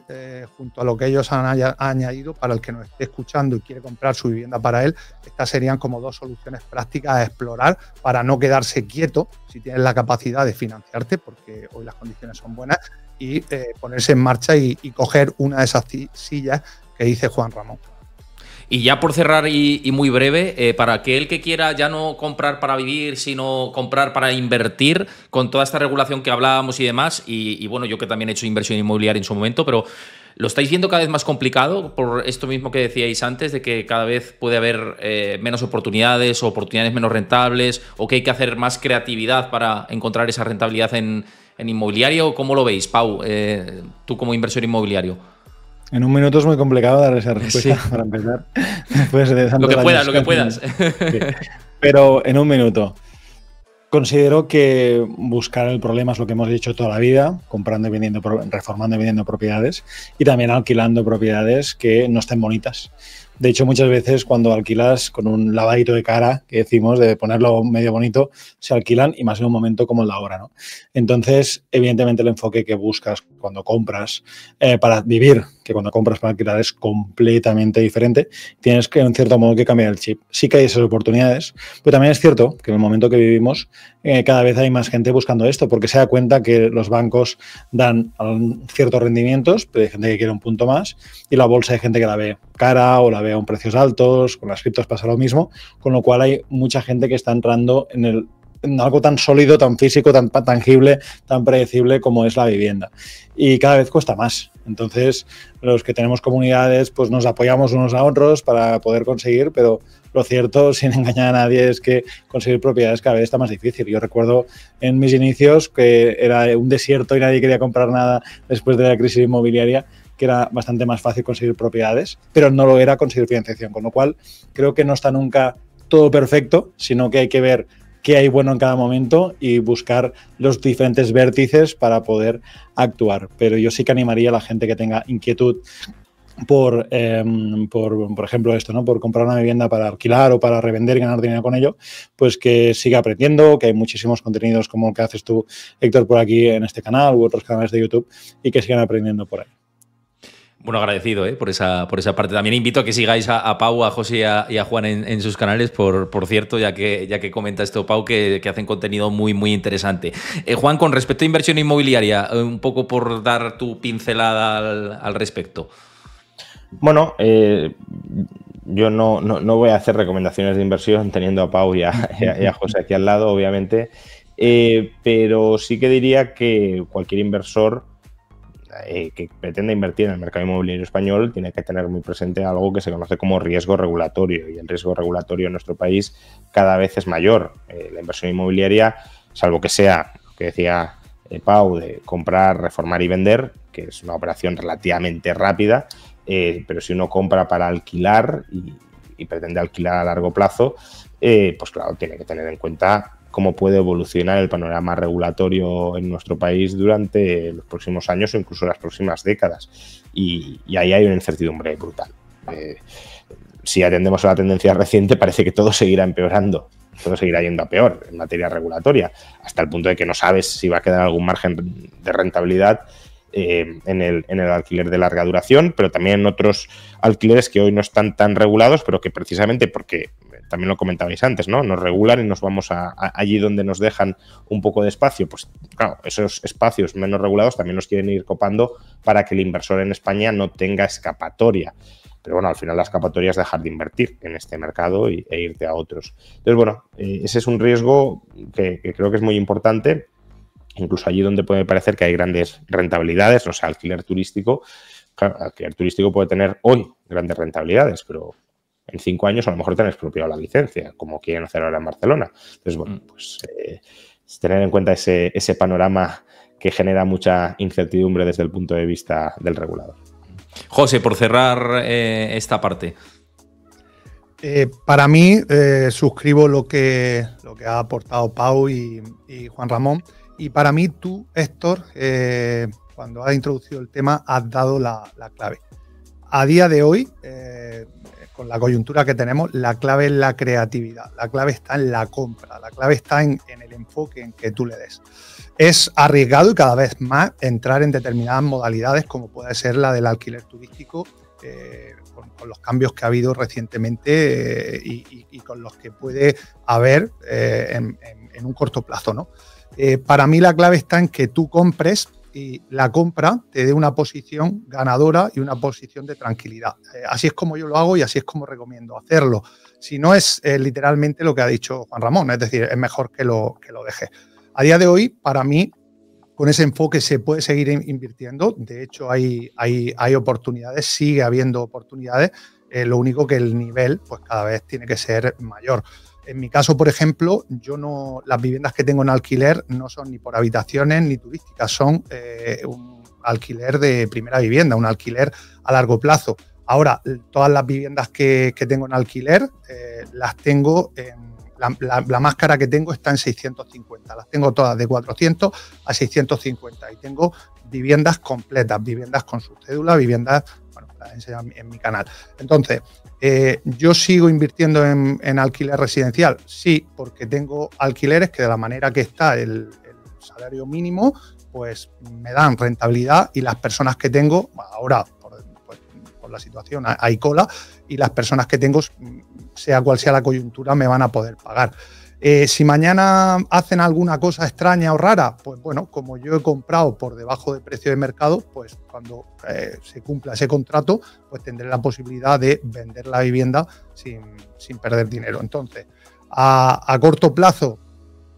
junto a lo que ellos han añadido, para el que nos esté escuchando y quiere comprar su vivienda para él, estas serían como 2 soluciones prácticas a explorar para no quedarse quieto si tienes la capacidad de financiarte, porque hoy las condiciones son buenas, y ponerse en marcha y coger una de esas sillas que dice Juan Ramón. Y ya por cerrar y muy breve, para aquel que quiera ya no comprar para vivir, sino comprar para invertir, con toda esta regulación que hablábamos y demás, y bueno, yo que también he hecho inversión inmobiliaria en su momento, pero ¿lo estáis viendo cada vez más complicado por esto mismo que decíais antes, de que cada vez puede haber menos oportunidades o oportunidades menos rentables, o que hay que hacer más creatividad para encontrar esa rentabilidad en inmobiliario? ¿Cómo lo veis, Pau, tú como inversor inmobiliario? En un minuto es muy complicado dar esa respuesta, Sí. para empezar. Después de Lo que puedas, lo que puedas. Sí. Pero en un minuto. Considero que buscar el problema es lo que hemos dicho toda la vida, comprando y vendiendo, reformando y vendiendo propiedades, y también alquilando propiedades que no estén bonitas. De hecho, muchas veces cuando alquilas con un lavadito de cara, que decimos, de ponerlo medio bonito, se alquilan, y más en un momento como el de ahora, ¿no? Entonces, evidentemente, el enfoque que buscas cuando compras para vivir, que cuando compras para alquilar, es completamente diferente. Tienes que, en cierto modo, que cambiar el chip. Sí que hay esas oportunidades, pero también es cierto que en el momento que vivimos cada vez hay más gente buscando esto, porque se da cuenta que los bancos dan ciertos rendimientos, pero hay gente que quiere un punto más, y la bolsa hay gente que la ve cara o la ve a un precios altos. Con las criptos pasa lo mismo, con lo cual hay mucha gente que está entrando en algo tan sólido, tan físico, tan tangible, tan predecible como es la vivienda. Y cada vez cuesta más. Entonces, los que tenemos comunidades, pues nos apoyamos unos a otros para poder conseguir, pero lo cierto, sin engañar a nadie, es que conseguir propiedades cada vez está más difícil. Yo recuerdo en mis inicios que era un desierto y nadie quería comprar nada después de la crisis inmobiliaria, que era bastante más fácil conseguir propiedades, pero no lo era conseguir financiación. Con lo cual, creo que no está nunca todo perfecto, sino que hay que ver qué hay bueno en cada momento y buscar los diferentes vértices para poder actuar. Pero yo sí que animaría a la gente que tenga inquietud por ejemplo, esto, ¿no? Por comprar una vivienda para alquilar o para revender y ganar dinero con ello, pues que siga aprendiendo, que hay muchísimos contenidos como el que haces tú, Héctor, por aquí en este canal u otros canales de YouTube, y que sigan aprendiendo por ahí. Bueno, agradecido por esa parte. También invito a que sigáis a Pau, a José y a Juan en sus canales, por cierto, ya que comenta esto Pau, que hacen contenido muy, muy interesante. Juan, con respecto a inversión inmobiliaria, un poco por dar tu pincelada al respecto. Bueno, yo no voy a hacer recomendaciones de inversión teniendo a Pau y a José aquí al lado, obviamente, pero sí que diría que cualquier inversor que pretenda invertir en el mercado inmobiliario español tiene que tener muy presente algo que se conoce como riesgo regulatorio, y el riesgo regulatorio en nuestro país cada vez es mayor. La inversión inmobiliaria, salvo que sea lo que decía Pau, de comprar, reformar y vender, que es una operación relativamente rápida, pero si uno compra para alquilar y pretende alquilar a largo plazo, pues claro, tiene que tener en cuenta cómo puede evolucionar el panorama regulatorio en nuestro país durante los próximos años o incluso las próximas décadas. Y ahí hay una incertidumbre brutal. Si atendemos a la tendencia reciente, parece que todo seguirá empeorando, todo seguirá yendo a peor en materia regulatoria, hasta el punto de que no sabes si va a quedar algún margen de rentabilidad en el alquiler de larga duración, pero también en otros alquileres que hoy no están tan regulados, pero que precisamente porque, también lo comentabais antes, ¿no?, nos regulan y nos vamos allí donde nos dejan un poco de espacio, pues claro, esos espacios menos regulados también nos quieren ir copando para que el inversor en España no tenga escapatoria. Pero bueno, al final la escapatoria es dejar de invertir en este mercado e irte a otros. Entonces, bueno, ese es un riesgo que creo que es muy importante. Incluso allí donde puede parecer que hay grandes rentabilidades, no sé, alquiler turístico. Claro, alquiler turístico puede tener hoy grandes rentabilidades, pero en 5 años a lo mejor te han expropiado la licencia, como quieren hacer ahora en Barcelona. Entonces, bueno, pues tener en cuenta ese panorama que genera mucha incertidumbre desde el punto de vista del regulador. José, por cerrar esta parte. Para mí, suscribo lo que ha aportado Pau y Juan Ramón. Y para mí, tú, Héctor, cuando has introducido el tema, has dado la clave. A día de hoy, con la coyuntura que tenemos, la clave es la creatividad, la clave está en la compra, la clave está en el enfoque en que tú le des. Es arriesgado y cada vez más entrar en determinadas modalidades como puede ser la del alquiler turístico, con los cambios que ha habido recientemente y con los que puede haber en un corto plazo, ¿no? Para mí la clave está en que tú compres y la compra te dé una posición ganadora y una posición de tranquilidad. Así es como yo lo hago y así es como recomiendo hacerlo. Si no es literalmente lo que ha dicho Juan Ramón, es decir, es mejor que lo deje. A día de hoy, para mí, con ese enfoque se puede seguir invirtiendo. De hecho, hay oportunidades, sigue habiendo oportunidades. Lo único que el nivel pues cada vez tiene que ser mayor. En mi caso, por ejemplo, las viviendas que tengo en alquiler no son ni por habitaciones ni turísticas, son un alquiler de primera vivienda, un alquiler a largo plazo. Ahora, todas las viviendas que tengo en alquiler las tengo la más cara que tengo está en 650, las tengo todas de 400 a 650 y tengo viviendas completas, viviendas con su cédula, viviendas, bueno, las enseño en mi canal. Entonces, ¿yo sigo invirtiendo en alquiler residencial? Sí, porque tengo alquileres que de la manera que está el salario mínimo, pues me dan rentabilidad y las personas que tengo, ahora por la situación hay cola, y las personas que tengo, sea cual sea la coyuntura, me van a poder pagar. Si mañana hacen alguna cosa extraña o rara, pues bueno, como yo he comprado por debajo de precio de mercado, pues cuando se cumpla ese contrato, pues tendré la posibilidad de vender la vivienda sin perder dinero. Entonces, a corto plazo,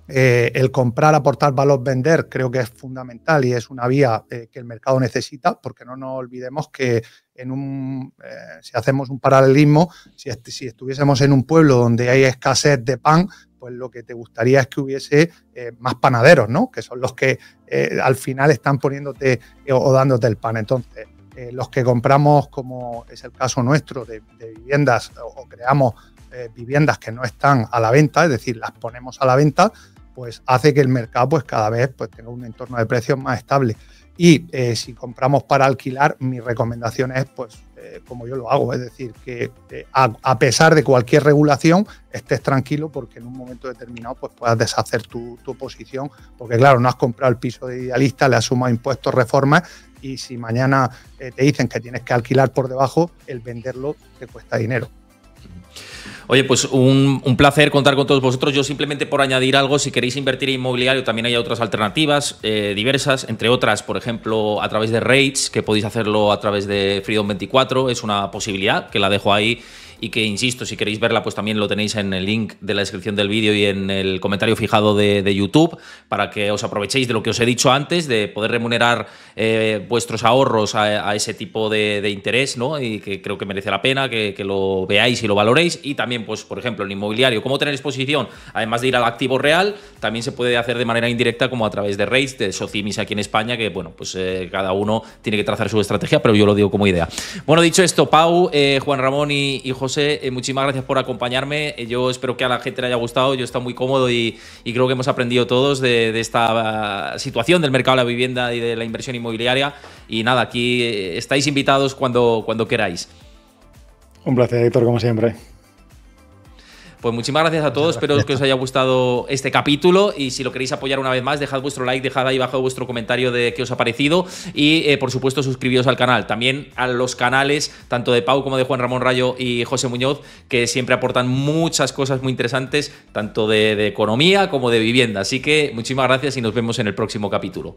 el comprar, aportar valor, vender, creo que es fundamental y es una vía que el mercado necesita, porque no nos olvidemos que si hacemos un paralelismo, si estuviésemos en un pueblo donde hay escasez de pan, pues lo que te gustaría es que hubiese más panaderos, ¿no? Que son los que al final están poniéndote o dándote el pan. Entonces, los que compramos, como es el caso nuestro, de viviendas o creamos viviendas que no están a la venta, es decir, las ponemos a la venta, pues hace que el mercado pues cada vez pues tenga un entorno de precios más estable. Y si compramos para alquilar, mi recomendación es, pues, como yo lo hago, es decir, que a pesar de cualquier regulación, estés tranquilo porque en un momento determinado pues puedas deshacer tu posición, porque claro, no has comprado el piso de Idealista, le has sumado impuestos, reformas, y si mañana te dicen que tienes que alquilar por debajo, el venderlo te cuesta dinero. Oye, pues un placer contar con todos vosotros. Yo simplemente por añadir algo, si queréis invertir en inmobiliario también hay otras alternativas diversas, entre otras, por ejemplo, a través de REITs, que podéis hacerlo a través de Freedom 24, es una posibilidad que la dejo ahí y que, insisto, si queréis verla, pues también lo tenéis en el link de la descripción del vídeo y en el comentario fijado de YouTube, para que os aprovechéis de lo que os he dicho antes, de poder remunerar vuestros ahorros a ese tipo de interés, ¿no? Y que creo que merece la pena que lo veáis y lo valoréis. Y también, pues, por ejemplo, en inmobiliario, cómo tener exposición, además de ir al activo real, también se puede hacer de manera indirecta, como a través de REITs, de Socimis aquí en España, que, bueno, pues cada uno tiene que trazar su estrategia, pero yo lo digo como idea. Bueno, dicho esto, Pau, Juan Ramón y José, muchísimas gracias por acompañarme. Yo espero que a la gente le haya gustado. Yo he estado muy cómodo y creo que hemos aprendido todos de esta situación del mercado de la vivienda y de la inversión inmobiliaria. Y nada, aquí estáis invitados cuando queráis. Un placer, Héctor, como siempre. Pues muchísimas gracias a todos, espero que os haya gustado este capítulo y si lo queréis apoyar una vez más, dejad vuestro like, dejad ahí abajo vuestro comentario de qué os ha parecido y por supuesto suscribíos al canal, también a los canales tanto de Pau como de Juan Ramón Rayo y José Muñoz, que siempre aportan muchas cosas muy interesantes, tanto de economía como de vivienda, así que muchísimas gracias y nos vemos en el próximo capítulo.